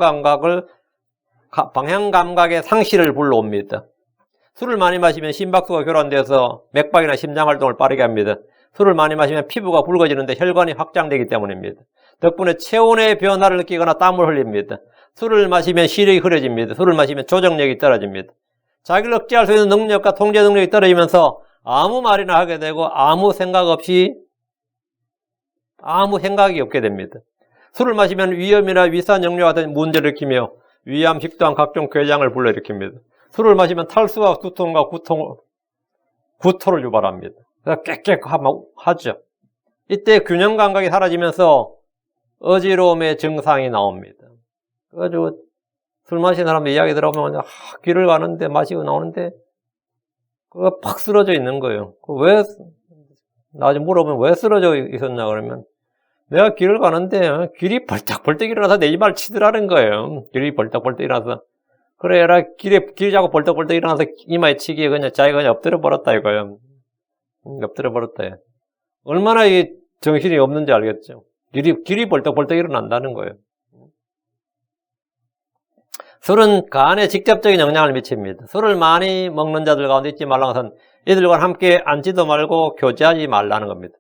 감각의 상실을 불러옵니다. 술을 많이 마시면 심박수가 교란돼서 맥박이나 심장 활동을 빠르게 합니다. 술을 많이 마시면 피부가 붉어지는데 혈관이 확장되기 때문입니다. 덕분에 체온의 변화를 느끼거나 땀을 흘립니다. 술을 마시면 시력이 흐려집니다. 술을 마시면 조정력이 떨어집니다. 자기를 억제할 수 있는 능력과 통제 능력이 떨어지면서 아무 말이나 하게 되고 아무 생각이 없게 됩니다. 술을 마시면 위염이나 위산 역류 같은 문제를 일으키며 위암, 식도암, 각종 궤장을 불러일으킵니다. 술을 마시면 탈수와 두통과 구토를 유발합니다. 그래서 깨끗하죠. 이때 균형 감각이 사라지면서 어지러움의 증상이 나옵니다. 그래가지고 술 마시는 사람들 이야기 들어보면 길을 가는데 마시고 나오는데 그거 팍 쓰러져 있는 거예요. 나중에 물어보면 왜 쓰러져 있었냐 그러면 내가 길을 가는데 길이 벌떡벌떡 일어나서 내 이마를 치더라는 거예요. 길이 벌떡벌떡 일어나서. 그래라 길이 자꾸 벌떡벌떡 일어나서 이마에 치기에 그냥 자기가 그냥 엎드려 버렸다 이거예요. 엎드려 버렸다. 얼마나 이 정신이 없는지 알겠죠. 길이 벌떡벌떡 일어난다는 거예요. 술은 간에 직접적인 영향을 미칩니다. 술을 많이 먹는 자들 가운데 있지 말라는 것은 이들과 함께 앉지도 말고 교제하지 말라는 겁니다.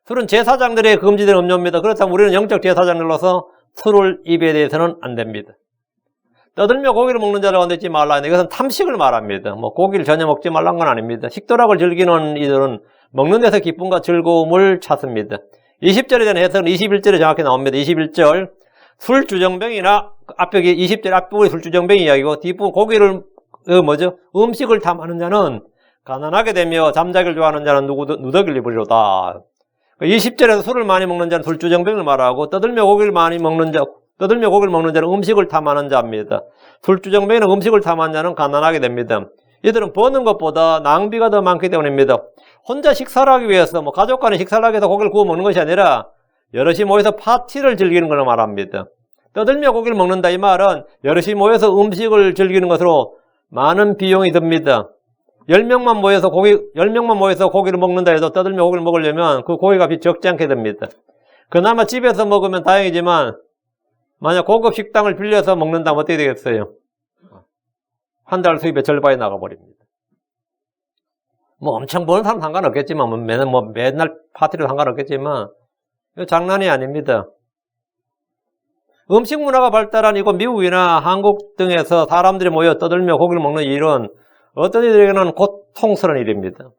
술은 제사장들의 금지된 음료입니다. 그렇다면 우리는 영적 제사장들로서 술을 입에 대해서는 안 됩니다. 떠들며 고기를 먹는 자들 가운데 있지 말라. 이것은 탐식을 말합니다. 고기를 전혀 먹지 말란 건 아닙니다. 식도락을 즐기는 이들은 먹는 데서 기쁨과 즐거움을 찾습니다. 20절에 대한 해석은 21절에 정확히 나옵니다. 21절 술주정뱅이나 앞에 20절 앞부분이 술주정뱅이 이야기고 뒷부분 고기를 음식을 탐하는 자는 가난하게 되며 잠자기를 좋아하는 자는 누더기를 입으리로다. 20절에서 술을 많이 먹는 자는 술주정뱅이를 말하고 떠들며 고기를 먹는 자는 음식을 탐하는 자입니다. 술주정뱅이는 음식을 탐하는 자는 가난하게 됩니다. 이들은 버는 것보다 낭비가 더 많기 때문입니다. 혼자 식사를 하기 위해서 가족 간에 식사를 하기 위해서 고기를 구워 먹는 것이 아니라 여럿이 모여서 파티를 즐기는 걸 말합니다. 떠들며 고기를 먹는다 이 말은 여럿이 모여서 음식을 즐기는 것으로 많은 비용이 듭니다. 10명만 모여서 고기를 먹는다 해도 떠들며 고기를 먹으려면 그 고기 값이 적지 않게 듭니다. 그나마 집에서 먹으면 다행이지만 만약 고급 식당을 빌려서 먹는다면 어떻게 되겠어요? 한 달 수입의 절반이 나가버립니다. 뭐 엄청 버는 사람 상관없겠지만, 맨날 파티로 상관없겠지만, 이거 장난이 아닙니다. 음식 문화가 발달한 이곳 미국이나 한국 등에서 사람들이 모여 떠들며 고기를 먹는 일은 어떤 이들에게는 고통스러운 일입니다.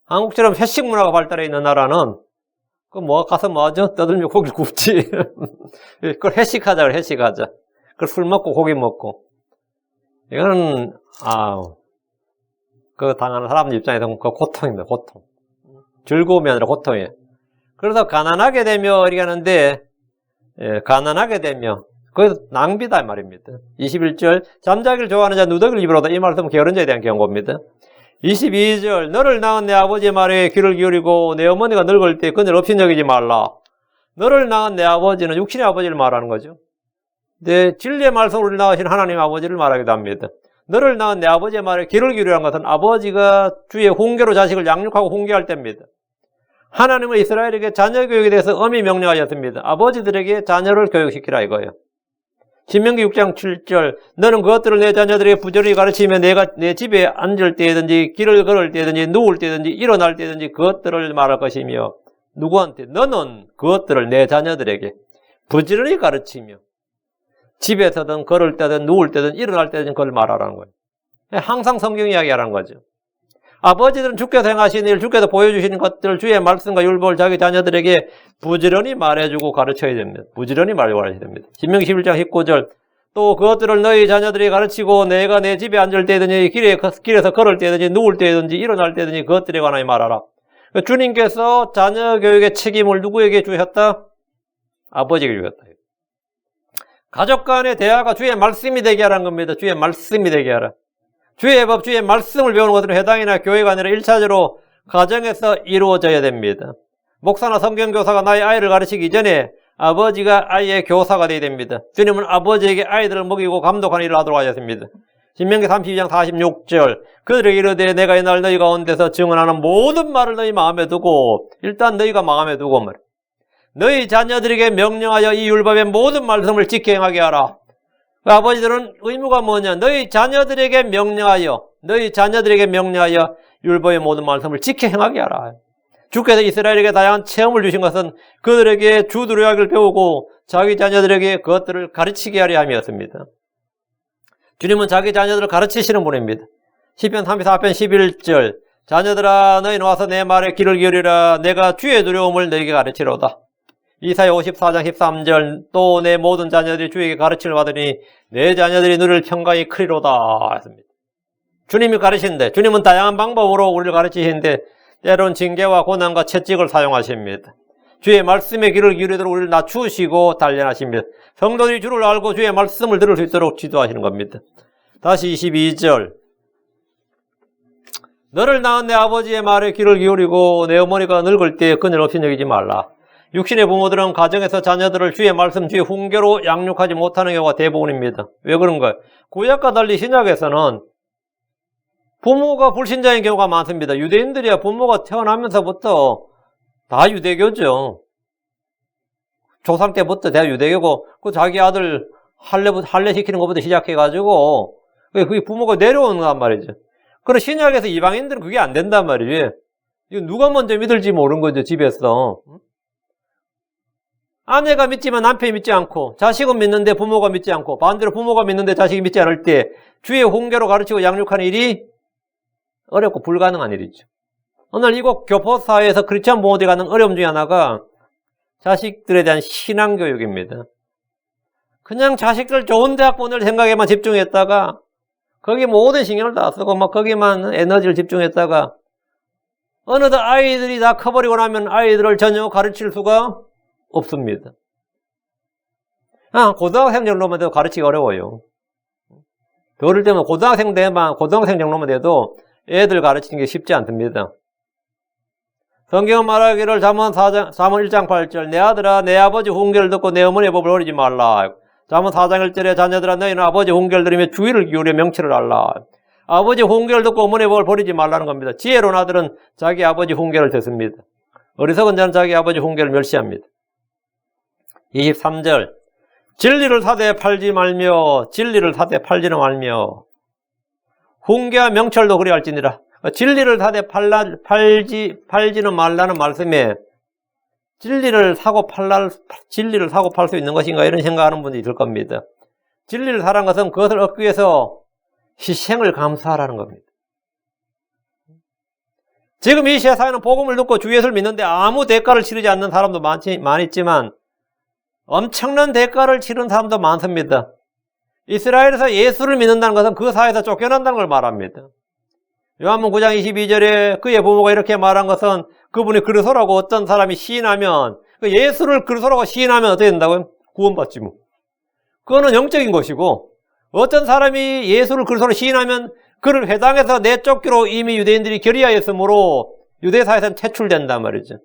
한국처럼 회식 문화가 발달해 있는 나라는 가서 뭐 하죠? 떠들며 고기를 굽지. 그걸 회식하자. 그걸 술 먹고 고기 먹고. 이거는, 그 당하는 사람 입장에서는 그 고통입니다, 고통. 즐거움이 아니라 고통이에요. 그래서 가난하게 되며 이렇게 하는데, 가난하게 되며, 그래서 낭비다, 이 말입니다. 21절, 잠자기를 좋아하는 자 누더기를 입으로다. 이 말씀은 게으른 자에 대한 경고입니다. 22절, 너를 낳은 내 아버지의 말에 귀를 기울이고 내 어머니가 늙을 때 그녀를 업신여기지 말라. 너를 낳은 내 아버지는 육신의 아버지를 말하는 거죠. 내 진리의 말씀으로 낳으신 하나님 아버지를 말하기도 합니다. 너를 낳은 내 아버지의 말에 귀를 기울이라는 것은 아버지가 주의 훈계로 자식을 양육하고 훈계할 때입니다. 하나님은 이스라엘에게 자녀 교육에 대해서 엄히 명령하셨습니다. 아버지들에게 자녀를 교육시키라 이거예요. 신명기 6장 7절, 너는 그것들을 내 자녀들에게 부지런히 가르치며 내가 내 집에 앉을 때든지 길을 걸을 때든지 누울 때든지 일어날 때든지 그것들을 말할 것이며, 누구한테? 너는 그것들을 내 자녀들에게 부지런히 가르치며 집에서든 걸을 때든 누울 때든 일어날 때든 그걸 말하라는 거예요. 항상 성경 이야기하라는 거죠. 아버지들은 주께서 행하신 일, 주께서 보여주시는 것들, 주의 말씀과 율법을 자기 자녀들에게 부지런히 말해주고 가르쳐야 됩니다. 부지런히 말해줘야 됩니다. 신명기 11장 19절, 또 그것들을 너희 자녀들이 가르치고 내가 내 집에 앉을 때든지 길에서 걸을 때든지 누울 때든지 일어날 때든지 그것들에 관하여 말하라. 주님께서 자녀 교육의 책임을 누구에게 주셨다? 아버지에게 주셨다. 가족 간의 대화가 주의 말씀이 되게 하라는 겁니다. 주의 말씀이 되게 하라. 주의 법, 주의 말씀을 배우는 것은 회당이나 교회가 아니라 1차적으로 가정에서 이루어져야 됩니다. 목사나 성경교사가 나의 아이를 가르치기 이전에 아버지가 아이의 교사가 되어야 됩니다. 주님은 아버지에게 아이들을 먹이고 감독하는 일을 하도록 하셨습니다. 신명기 32장 46절, 그들에게 이르되 내가 이날 너희 가운데서 증언하는 모든 말을 너희 마음에 두고, 일단 너희가 마음에 두고 말이야. 너희 자녀들에게 명령하여 이 율법의 모든 말씀을 지켜 행하게 하라. 아버지들은 의무가 뭐냐? 너희 자녀들에게 명령하여 율법의 모든 말씀을 지켜 행하게 하라. 주께서 이스라엘에게 다양한 체험을 주신 것은 그들에게 주두려하기를 배우고 자기 자녀들에게 그것들을 가르치게 하려 함이었습니다. 주님은 자기 자녀들을 가르치시는 분입니다. 시편 34편 11절, 자녀들아 너희는 와서 내 말에 귀를 기울이라. 내가 주의 두려움을 너희에게 가르치로다. 이사야 54장 13절, 또 내 모든 자녀들이 주에게 가르침을 받으니 내 자녀들이 너를 평강히 크리로다 했습니다. 주님이 가르치는데, 주님은 다양한 방법으로 우리를 가르치시는데 때론 징계와 고난과 채찍을 사용하십니다. 주의 말씀에 귀를 기울이도록 우리를 낮추시고 단련하십니다. 성도들이 주를 알고 주의 말씀을 들을 수 있도록 지도하시는 겁니다. 다시 22절, 너를 낳은 내 아버지의 말에 귀를 기울이고 내 어머니가 늙을 때 그녀를 없이 여기지 말라. 육신의 부모들은 가정에서 자녀들을 주의 말씀, 주의 훈계로 양육하지 못하는 경우가 대부분입니다. 왜 그런가요? 구약과 달리 신약에서는 부모가 불신자인 경우가 많습니다. 유대인들이야 부모가 태어나면서부터 다 유대교죠. 조상 때부터 다 유대교고, 그 자기 아들 할례 시키는 것부터 시작해가지고, 그게 부모가 내려오는 단 말이죠. 그런데 신약에서 이방인들은 그게 안 된단 말이에요. 이거 누가 먼저 믿을지 모르는 거죠, 집에서. 아내가 믿지만 남편이 믿지 않고, 자식은 믿는데 부모가 믿지 않고, 반대로 부모가 믿는데 자식이 믿지 않을 때 주의 훈계로 가르치고 양육하는 일이 어렵고 불가능한 일이죠. 오늘 이곳 교포사회에서 크리스천 부모들이 갖는 어려움 중에 하나가 자식들에 대한 신앙교육입니다. 그냥 자식들 좋은 대학 보낼 생각에만 집중했다가 거기 모든 신경을 다 쓰고 막 거기만 에너지를 집중했다가 어느덧 아이들이 다 커버리고 나면 아이들을 전혀 가르칠 수가 없습니다. 고등학생 정도만 돼도 가르치기 어려워요. 어릴 때면 고등학생 정도만 돼도 애들 가르치는 게 쉽지 않습니다. 성경은 말하기를 잠언 1장 8절 내 아들아 내 아버지 훈계를 듣고 내 어머니의 법을 어리지 말라. 잠언 4장 1절에 자녀들아 너희는 아버지 훈계를 들으며 주의를 기울여 명철을 알라. 아버지 훈계를 듣고 어머니의 법을 버리지 말라는 겁니다. 지혜로운 아들은 자기 아버지 훈계를 듣습니다. 어리석은 자는 자기 아버지 훈계를 멸시합니다. 23절 진리를 사되 팔지 말며 진리를 사되 팔지는 말며 훈계와 명철도 그리할지니라. 진리를 사되 팔지는 말라는 말씀에 진리를 사고 팔 수 있는 것인가 이런 생각하는 분들이 있을 겁니다. 진리를 사라는 것은 그것을 얻기 위해서 희생을 감수하라는 겁니다. 지금 이 세상에는 복음을 듣고 주 예수를 믿는데 아무 대가를 치르지 않는 사람도 많이 있지만 엄청난 대가를 치른 사람도 많습니다. 이스라엘에서 예수를 믿는다는 것은 그 사회에서 쫓겨난다는 걸 말합니다. 요한복음 9장 22절에 그의 부모가 이렇게 말한 것은 그분이 그리스도라고 어떤 사람이 시인하면 예수를 그리스도라고 시인하면 어떻게 된다고요? 구원받지 뭐. 그거는 영적인 것이고 어떤 사람이 예수를 그리스도로 시인하면 그를 회당에서 내쫓기로 이미 유대인들이 결의하였으므로 유대사에서는 퇴출된단 말이죠.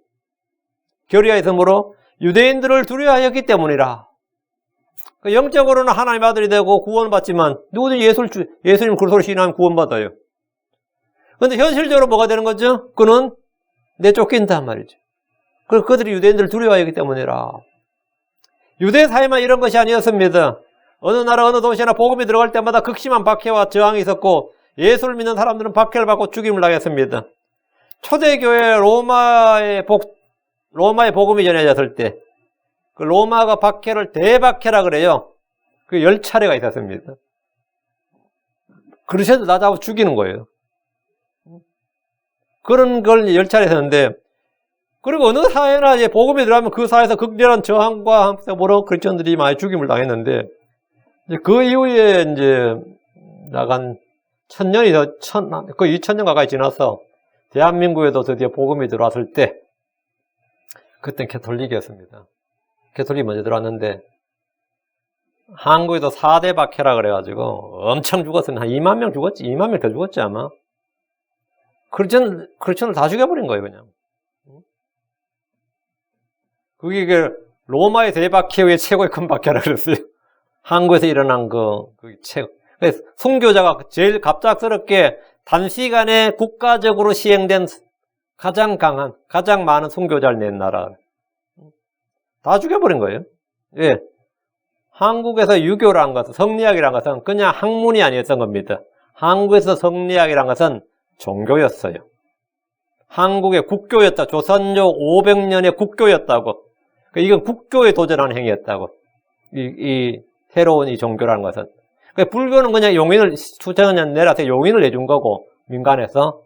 결의하였으므로 유대인들을 두려워하였기 때문이라. 영적으로는 하나님의 아들이 되고 구원받지만 누구든지 예수님 그리스도로 시인하면 구원받아요. 그런데 현실적으로 뭐가 되는 거죠? 그는 내쫓긴단 말이죠. 그들이 유대인들을 두려워하기 때문이라. 유대 사회만 이런 것이 아니었습니다. 어느 나라 어느 도시나 복음이 들어갈 때마다 극심한 박해와 저항이 있었고 예수를 믿는 사람들은 박해를 받고 죽임을 당했습니다. 초대교회 로마의 복음이 전해졌을 때 그 로마가 박해를 대박해라 그래요. 그 10차례가 있었습니다. 그러셔도 나 잡아 죽이는 거예요. 그런 걸 10차례 했는데, 그리고 어느 사회나 이제 복음이 들어가면 그 사회에서 극렬한 저항과 함께 크리스천들이 많이 죽임을 당했는데, 이제 그 이후에 이제 나간 1000년이 거의 2000년 가까이 지나서 대한민국에도 드디어 복음이 들어왔을 때, 그땐 캐톨릭이었습니다. 캐톨릭이 먼저 들어왔는데, 한국에도 4대 박해라 그래가지고 엄청 죽었습니다. 한 2만 명 죽었지, 2만 명 더 죽었지 아마. 크리스천을 다 죽여버린 거예요, 그냥. 그게 로마의 대박해 후에 최고의 큰 박해라 그랬어요. 한국에서 일어난 그게 최고. 그래서 순교자가 제일 갑작스럽게 단시간에 국가적으로 시행된 가장 많은 순교자를 낸 나라. 다 죽여버린 거예요. 예. 한국에서 유교란 것은, 성리학이란 것은 그냥 학문이 아니었던 겁니다. 한국에서 성리학이란 것은 종교였어요. 한국의 국교였다. 조선조 500년의 국교였다고. 이건 국교에 도전하는 행위였다고. 이 새로운 이 종교라는 것은. 불교는 그냥 용인을, 수천 년 내려서 용인을 내준 거고, 민간에서.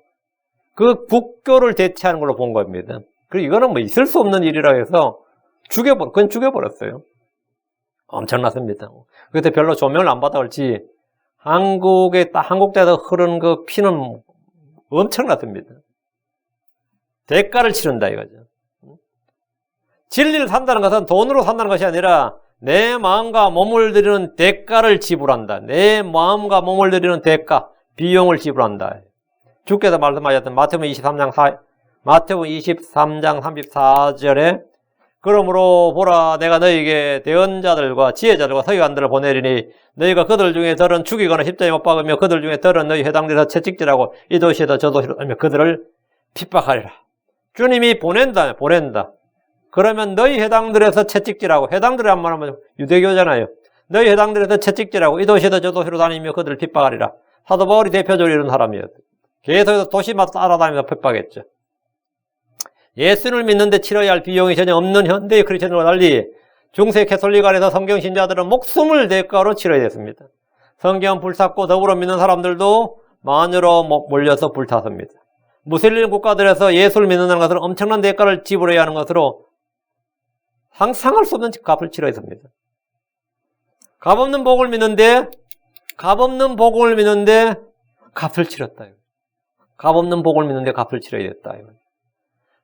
그 국교를 대체하는 걸로 본 겁니다. 그리고 이거는 뭐 있을 수 없는 일이라 해서 그건 죽여버렸어요. 엄청났습니다. 그때 별로 조명을 안 받아올지, 한국대에서 흐르는 그 피는 엄청났습니다. 대가를 치른다 이거죠. 진리를 산다는 것은 돈으로 산다는 것이 아니라 내 마음과 몸을 들이는 대가를 지불한다. 내 마음과 몸을 들이는 대가, 비용을 지불한다. 주께서 말씀하셨던 마태복음 23장 34절에 그러므로 보라 내가 너희에게 대언자들과 지혜자들과 서기관들을 보내리니 너희가 그들 중에 덜은 죽이거나 십자가에 못 박으며 그들 중에 덜은 너희 회당들에서 채찍질하고 이 도시에서 저 도시로 하며 그들을 핍박하리라. 주님이 보낸다. 그러면 너희 회당들에서 채찍질하고, 회당들이란 말하면 유대교잖아요. 너희 회당들에서 채찍질하고 이 도시에서 저 도시로 다니며 그들을 핍박하리라. 사도 바울이 대표적으로 이런 사람이었어요. 계속해서 도시마다 따라다니면서 핍박했죠. 예수를 믿는데 치러야 할 비용이 전혀 없는 현대의 크리스천들과 달리 중세 캐톨릭 안에서 성경 신자들은 목숨을 대가로 치러야 됐습니다. 성경 불탔고 더불어 믿는 사람들도 마녀로 몰려서 불탔습니다. 무슬림 국가들에서 예수를 믿는다는 것은 엄청난 대가를 지불해야 하는 것으로 상상할 수 없는 값을 치러야 했습니다. 값없는 복음을 믿는데 값을 치렀다. 값없는 복음을 믿는데 값을 치러야 됐다.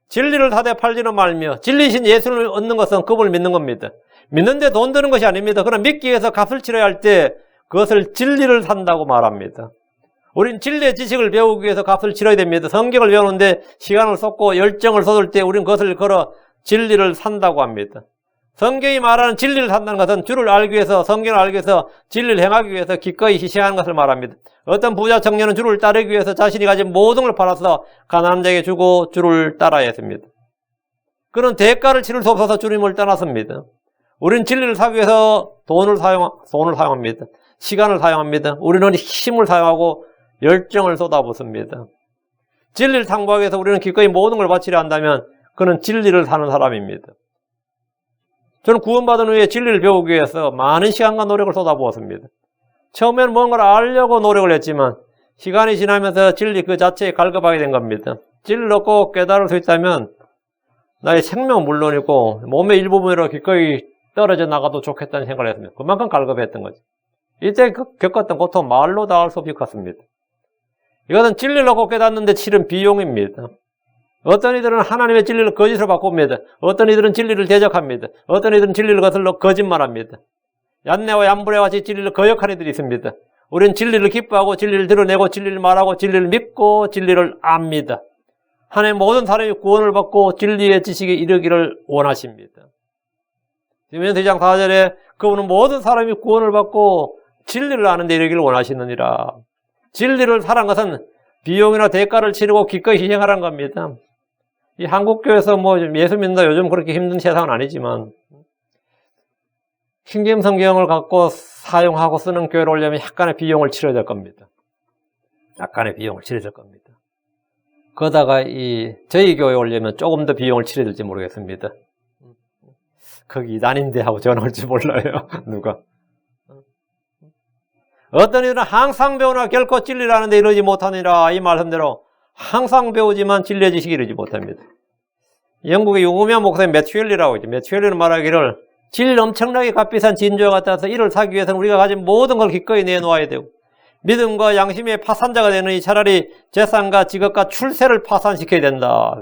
진리를 사되 팔지는 말며, 진리신 예수를 얻는 것은 그분을 믿는 겁니다. 믿는데 돈 드는 것이 아닙니다. 그러나 믿기 위해서 값을 치러야 할 때 그것을 진리를 산다고 말합니다. 우린 진리의 지식을 배우기 위해서 값을 치러야 됩니다. 성경을 배우는데 시간을 쏟고 열정을 쏟을 때 우린 그것을 걸어 진리를 산다고 합니다. 성경이 말하는 진리를 산다는 것은 주를 알기 위해서, 성경을 알기 위해서, 진리를 행하기 위해서 기꺼이 희생하는 것을 말합니다. 어떤 부자 청년은 주를 따르기 위해서 자신이 가진 모든 걸 팔아서 가난한 자에게 주고 주를 따라야 했습니다. 그런 대가를 치를 수 없어서 주님을 떠났습니다. 우리는 진리를 사기 위해서 돈을 사용합니다. 시간을 사용합니다. 우리는 힘을 사용하고 열정을 쏟아붓습니다. 진리를 탐구하기 위해서 우리는 기꺼이 모든 걸 바치려 한다면 그는 진리를 사는 사람입니다. 저는 구원받은 후에 진리를 배우기 위해서 많은 시간과 노력을 쏟아부었습니다. 처음에는 뭔가를 알려고 노력을 했지만 시간이 지나면서 진리 그 자체에 갈급하게 된 겁니다. 진리를 얻고 깨달을 수 있다면 나의 생명은 물론이고 몸의 일부분으로 기꺼이 떨어져 나가도 좋겠다는 생각을 했습니다. 그만큼 갈급했던 거죠. 이때 겪었던 고통 말로 다 할 수 없이 컸습니다. 이것은 진리를 얻고 깨닫는데 치른 비용입니다. 어떤 이들은 하나님의 진리를 거짓으로 바꿉니다. 어떤 이들은 진리를 대적합니다. 어떤 이들은 진리를 거슬러 거짓말합니다. 얀네와 얀브레와 같이 진리를 거역하는 이들이 있습니다. 우리는 진리를 기뻐하고 진리를 드러내고 진리를 말하고 진리를 믿고 진리를 압니다. 하나님 모든 사람이 구원을 받고 진리의 지식에 이르기를 원하십니다. 디모데전서 2장 4절에 그분은 모든 사람이 구원을 받고 진리를 아는 데 이르기를 원하시느니라. 진리를 사는 것은 비용이나 대가를 치르고 기꺼이 희생하라는 겁니다. 이 한국교회에서 예수 믿는다 요즘 그렇게 힘든 세상은 아니지만 킹제임스 성경을 갖고 사용하고 쓰는 교회를 오려면 약간의 비용을 치러야 될 겁니다. 약간의 비용을 치러야 될 겁니다. 그러다가 저희 교회에 오려면 조금 더 비용을 치러야 될지 모르겠습니다. 거기 이단인데 하고 전화올지 몰라요. 누가. 어떤 이들은 항상 배우나 결코 진리를 아는데 이르지 못하니라. 이 말씀대로 항상 배우지만 진리의 지식이 이르지 못합니다. 영국의 유명한 목사님 매튜엘리라고 있죠. 매튜엘리는 말하기를 진리는 엄청나게 값비싼 진주와 같아서 이를 사기 위해서는 우리가 가진 모든 걸 기꺼이 내놓아야 되고 믿음과 양심의 파산자가 되느니 차라리 재산과 직업과 출세를 파산시켜야 된다.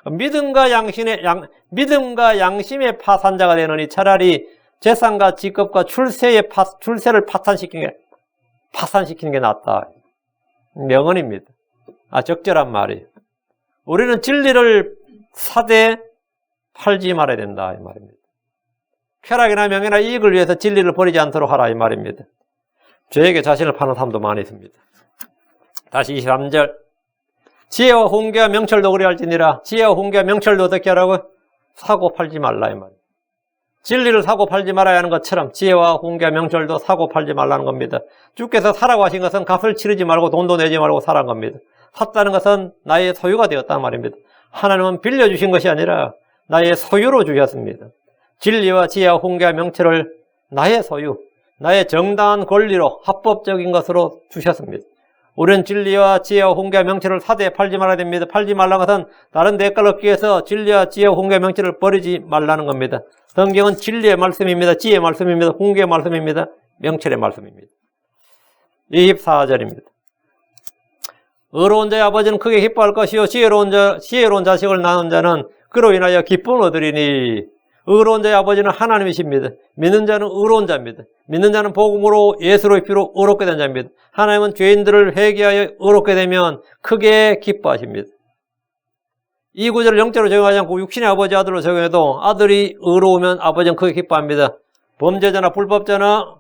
믿음과 양심의 파산자가 되느니 차라리 재산과 직업과 출세를 파산시키는 게 낫다. 명언입니다. 적절한 말이에요. 우리는 진리를 사되 팔지 말아야 된다. 이 말입니다. 쾌락이나 명예나 이익을 위해서 진리를 버리지 않도록 하라. 이 말입니다. 죄에게 자신을 파는 사람도 많이 있습니다. 다시 23절. 지혜와 훈계와 명철도 그리할지니라. 지혜와 훈계와 명철도 어떻게 하라고? 사고 팔지 말라. 이 말입니다. 진리를 사고 팔지 말아야 하는 것처럼 지혜와 훈계와 명철도 사고 팔지 말라는 겁니다. 주께서 사라고 하신 것은 값을 치르지 말고 돈도 내지 말고 사라는 겁니다. 샀다는 것은 나의 소유가 되었단 말입니다. 하나님은 빌려주신 것이 아니라 나의 소유로 주셨습니다. 진리와 지혜와 훈계와 명철을 나의 소유, 나의 정당한 권리로 합법적인 것으로 주셨습니다. 우리는 진리와 지혜와 훈계와 명철을 사되 팔지 말아야 됩니다. 팔지 말라는 것은 다른 대가를 얻기 위해서 진리와 지혜와 훈계와 명철을 버리지 말라는 겁니다. 성경은 진리의 말씀입니다. 지혜의 말씀입니다. 훈계의 말씀입니다. 명철의 말씀입니다. 24절입니다. 의로운 자의 아버지는 크게 기뻐할 것이요 지혜로운 자식을 낳은 자는 그로 인하여 기쁨을 얻으리니. 의로운 자의 아버지는 하나님이십니다. 믿는 자는 의로운 자입니다. 믿는 자는 복음으로 예수로의 피로 의롭게 된 자입니다. 하나님은 죄인들을 회개하여 의롭게 되면 크게 기뻐하십니다. 이 구절을 영적으로 적용하지 않고 육신의 아버지 아들로 적용해도 아들이 의로우면 아버지는 크게 기뻐합니다. 범죄자나 불법자나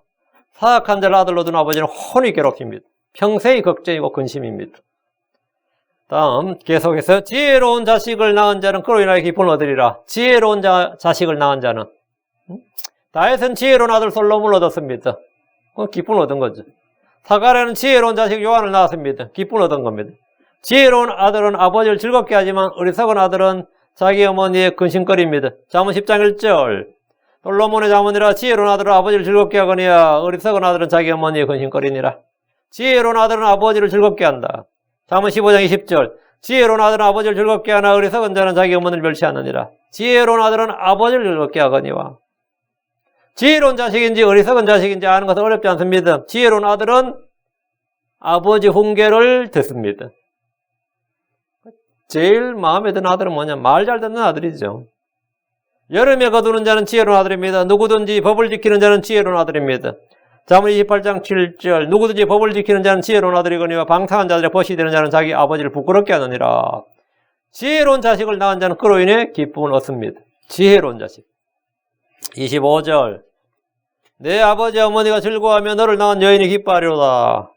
사악한 자를 아들로 둔 아버지는 혼이 괴롭습니다. 평생이 걱정이고 근심입니다. 다음 계속해서 지혜로운 자식을 낳은 자는 그로 인하여 기쁨을 얻으리라. 지혜로운 자식을 낳은 자는 다윗은 지혜로운 아들 솔로몬을 얻었습니다. 기쁨을 얻은 거죠. 사가랴는 지혜로운 자식 요한을 낳았습니다. 기쁨을 얻은 겁니다. 지혜로운 아들은 아버지를 즐겁게 하지만 어리석은 아들은 자기 어머니의 근심거리입니다. 잠언 10장 1절. 솔로몬의 잠언이라 지혜로운 아들은 아버지를 즐겁게 하거니와 어리석은 아들은 자기 어머니의 근심거리니라. 지혜로운 아들은 아버지를 즐겁게 한다. 잠언 15장 20절. 지혜로운 아들은 아버지를 즐겁게 하나 어리석은 자는 자기 어머니를 멸시하느니라. 지혜로운 아들은 아버지를 즐겁게 하거니와. 지혜로운 자식인지 어리석은 자식인지 아는 것은 어렵지 않습니다. 지혜로운 아들은 아버지 훈계를 듣습니다. 제일 마음에 드는 아들은 뭐냐? 말 잘 듣는 아들이죠. 여름에 거두는 자는 지혜로운 아들입니다. 누구든지 법을 지키는 자는 지혜로운 아들입니다. 잠언 28장 7절 누구든지 법을 지키는 자는 지혜로운 아들이거니와 방탕한 자들의 벗이 되는 자는 자기 아버지를 부끄럽게 하느니라. 지혜로운 자식을 낳은 자는 그로 인해 기쁨을 얻습니다. 지혜로운 자식. 25절 내 아버지 어머니가 즐거워하며 너를 낳은 여인이 기뻐하리로다.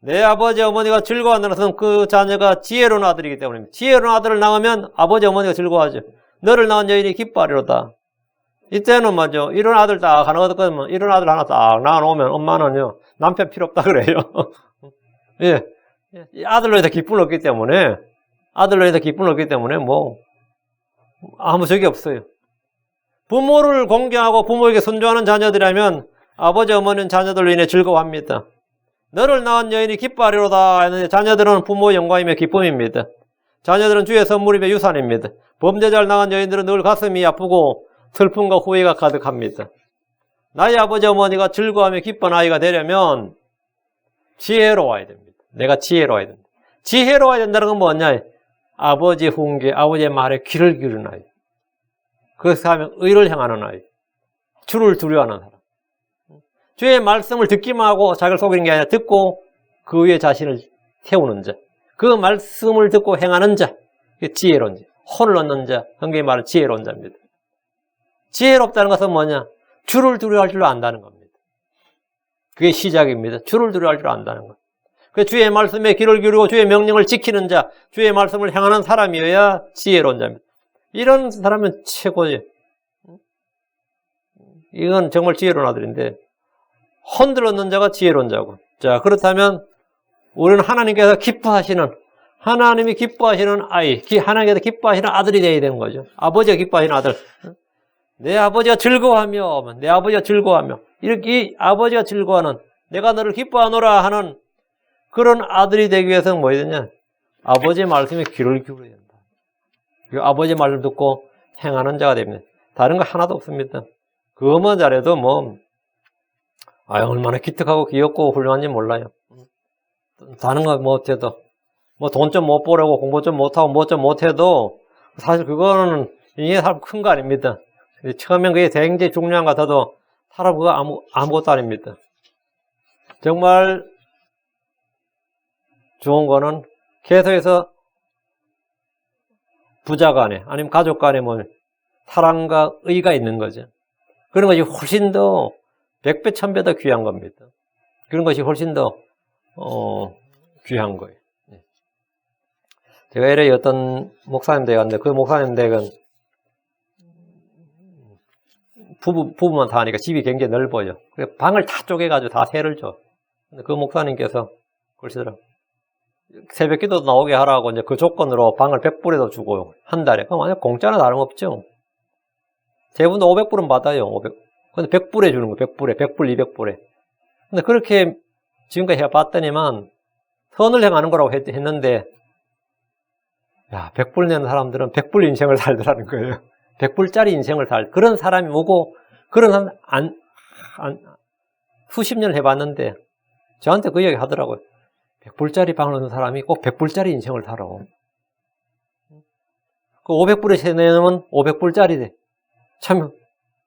내 아버지 어머니가 즐거워한다는 것은 그 자녀가 지혜로운 아들이기 때문입니다. 지혜로운 아들을 낳으면 아버지 어머니가 즐거워하죠. 너를 낳은 여인이 기뻐하리로다. 이때는 뭐죠? 이런 아들 딱 하나 얻었거든요. 이런 아들 하나 딱 낳아놓으면 엄마는요, 남편 필요 없다 그래요. 예. 아들로 해서 기쁨을 얻기 때문에, 아무 적이 없어요. 부모를 공경하고 부모에게 순종하는 자녀들이라면 아버지, 어머니는 자녀들로 인해 즐거워합니다. 너를 낳은 여인이 기뻐하리로다 했는데 자녀들은 부모의 영광이며 기쁨입니다. 자녀들은 주의 선물이며 유산입니다. 범죄자를 낳은 여인들은 늘 가슴이 아프고 슬픔과 후회가 가득합니다. 나의 아버지 어머니가 즐거워하며 기쁜 아이가 되려면 지혜로워야 됩니다. 내가 지혜로워야 됩니다. 지혜로워야 된다는 건 뭐냐? 아버지 훈계, 아버지의 말에 귀를 기울이는 아이. 그래서 하면 의를 행하는 아이. 주를 두려워하는 사람. 주의 말씀을 듣기만 하고 자기를 속이는 게 아니라 듣고 그 위에 자신을 세우는 자. 그 말씀을 듣고 행하는 자. 그게 지혜로운 자. 혼을 얻는 자. 성경이 말하는 지혜로운 자입니다. 지혜롭다는 것은 뭐냐? 주를 두려워할 줄 안다는 겁니다. 그게 시작입니다. 주를 두려워할 줄 안다는 것. 그 주의 말씀에 귀를 기울이고 주의 명령을 지키는 자, 주의 말씀을 행하는 사람이어야 지혜로운 자입니다. 이런 사람은 최고예요. 이건 정말 지혜로운 아들인데 혼들 얻는 자가 지혜로운 자고. 자, 그렇다면 우리는 하나님께서 기뻐하시는, 하나님이 기뻐하시는 아이, 하나님께서 기뻐하시는 아들이 되어야 되는 거죠. 아버지가 기뻐하시는 아들. 내 아버지가 즐거워하며, 이렇게 아버지가 즐거워하는, 내가 너를 기뻐하노라 하는 그런 아들이 되기 위해서는 뭐 해야 되냐? 아버지의 말씀에 귀를 기울여야 된다. 아버지의 말을 듣고 행하는 자가 됩니다. 다른 거 하나도 없습니다. 그것만 잘해도 얼마나 기특하고 귀엽고 훌륭한지 몰라요. 다른 거 못해도, 돈 좀 못 벌고 공부 좀 못하고 뭐 좀 못해도 사실 그거는 인생의 삶 큰 거 아닙니다. 처음엔 그게 굉장히 중요한 것 같아도 사람 그거 아무것도 아닙니다. 정말 좋은 거는 계속해서 부자 간에 아니면 가족 간에 사랑과 의가 있는 거죠. 그런 것이 훨씬 더 100배, 1000배 더 귀한 겁니다. 그런 것이 훨씬 더 귀한 거예요. 제가 예전에 어떤 목사님 댁에 갔는데 그 목사님 댁은 부부만 다 하니까 집이 굉장히 넓어요. 그래서 방을 다 쪼개가지고 다 세를 줘. 근데 그 목사님께서 그러시더라고요. 새벽 기도도 나오게 하라고 이제 그 조건으로 방을 100불에도 주고요. 한 달에. 그럼 완전 공짜나 다름없죠. 대부분 500불은 받아요. 500. 근데 100불에 주는 거예요. 100불에. 100불, 200불에. 근데 그렇게 지금까지 해봤더니만 선을 행하는 거라고 했는데, 야, 100불 내는 사람들은 100불 인생을 살더라는 거예요. 100불짜리 인생을 그런 사람이 오고, 그런 사람, 수십 년을 해봤는데, 저한테 그 얘기 하더라고요. 100불짜리 방을 얻는 사람이 꼭 100불짜리 인생을 살아. 그 500불에 내놓으면 500불짜리 돼. 참,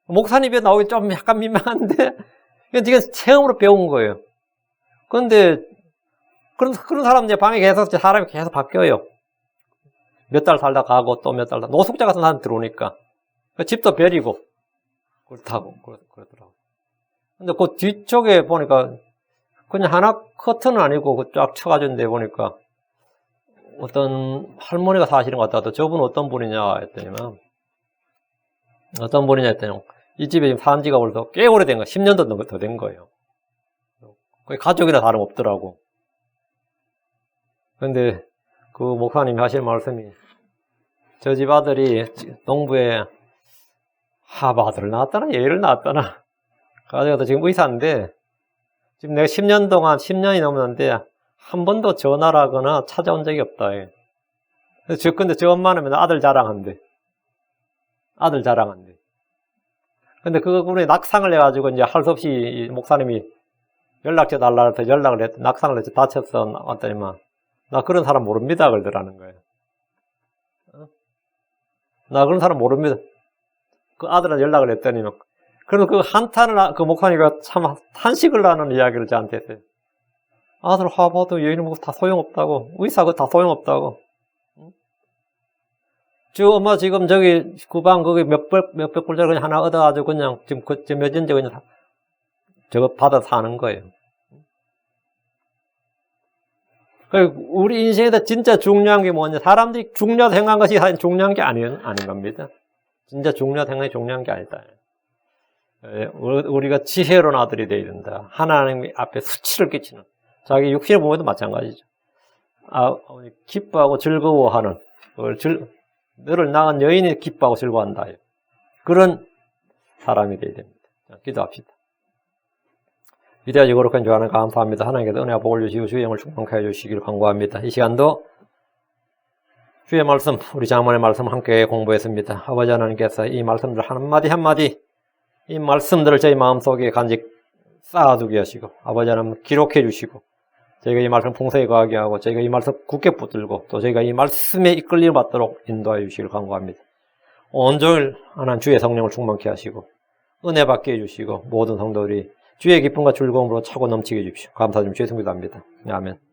목사님 입에 나오기 좀 약간 민망한데, 이건 지금 체험으로 배운 거예요. 그런데, 그런 사람 이제 방에 계속 사람이 계속 바뀌어요. 몇 달 살다 가고 또 몇 달 살다. 노숙자 같은 사람 들어오니까. 집도 버리고, 그렇다고, 그러더라고요. 근데 그 뒤쪽에 보니까, 그냥 하나 커튼은 아니고 쫙 쳐가지고 보니까 어떤 할머니가 사시는 것 같아도 저분 어떤 분이냐 했더니만 이 집에 지금 산 지가 벌써 꽤 오래된 거야. 10년도 더 된 거예요. 거의 가족이나 다름없더라고. 근데 그 목사님이 하실 말씀이 저 집 아들이 농부에 아들을 낳았다나 얘를 낳았다나 가져가서 지금 의사인데 지금 내가 10년 동안 10년이 넘었는데 한 번도 전화를 하거나 찾아온 적이 없다. 근데 저 엄마는 맨날 아들 자랑한대. 근데 그분이 낙상을 해가지고 이제 할 수 없이 목사님이 연락처 달라고 해서 연락을 했더니 낙상을 해서 다쳤어. 왔더니만 나 그런 사람 모릅니다. 그러더라는 거예요. 나 그런 사람 모릅니다. 그 아들한테 연락을 했더니 그래서 그 한탄을, 그 목사님이 참 탄식을 하는 이야기를 저한테 했어요. 아들 하버드 여인을 보고 다 소용없다고. 의사 그거 다 소용없다고. 저 엄마 지금 저기 구방 거기 몇백 불짜리 그냥 하나 얻어가지고 그냥 지금 몇 년째 그냥 저거 받아 사는 거예요. 우리 인생에서 진짜 중요한 게 뭐냐? 사람들이 중요하다 생각한 것이 사실 중요한 게 아닌 겁니다. 진짜 중요하다 생각이 중요한 게 아니다. 우리가 지혜로운 아들이 되어야 된다. 하나님 앞에 수치를 끼치는. 자기 육신의 부모도 마찬가지죠. 기뻐하고 즐거워하는, 너를 낳은 여인이 기뻐하고 즐거워한다. 그런 사람이 되어야 됩니다. 자, 기도합시다. 위대하시고 거룩한 주 하나님 감사합니다. 하나님께서 은혜와 복을 주시고 주의 영을 충만케 해주시기를 간구합니다. 이 시간도 주의 말씀, 우리 장모의 말씀 함께 공부했습니다. 아버지 하나님께서 이 말씀들 한마디 한마디 이 말씀들을 저희 마음속에 간직 쌓아두게 하시고 아버지 하나님 기록해 주시고 저희가 이 말씀 풍성히 거하게 하고 저희가 이 말씀 굳게 붙들고 또 저희가 이 말씀에 이끌림 받도록 인도하여 주시기를 간구합니다. 온종일 하나님 주의 성령을 충만케 하시고 은혜 받게 해주시고 모든 성도들이 주의 기쁨과 즐거움으로 차고 넘치게 해주십시오. 감사드리며 주의 성기도합니다. 아멘.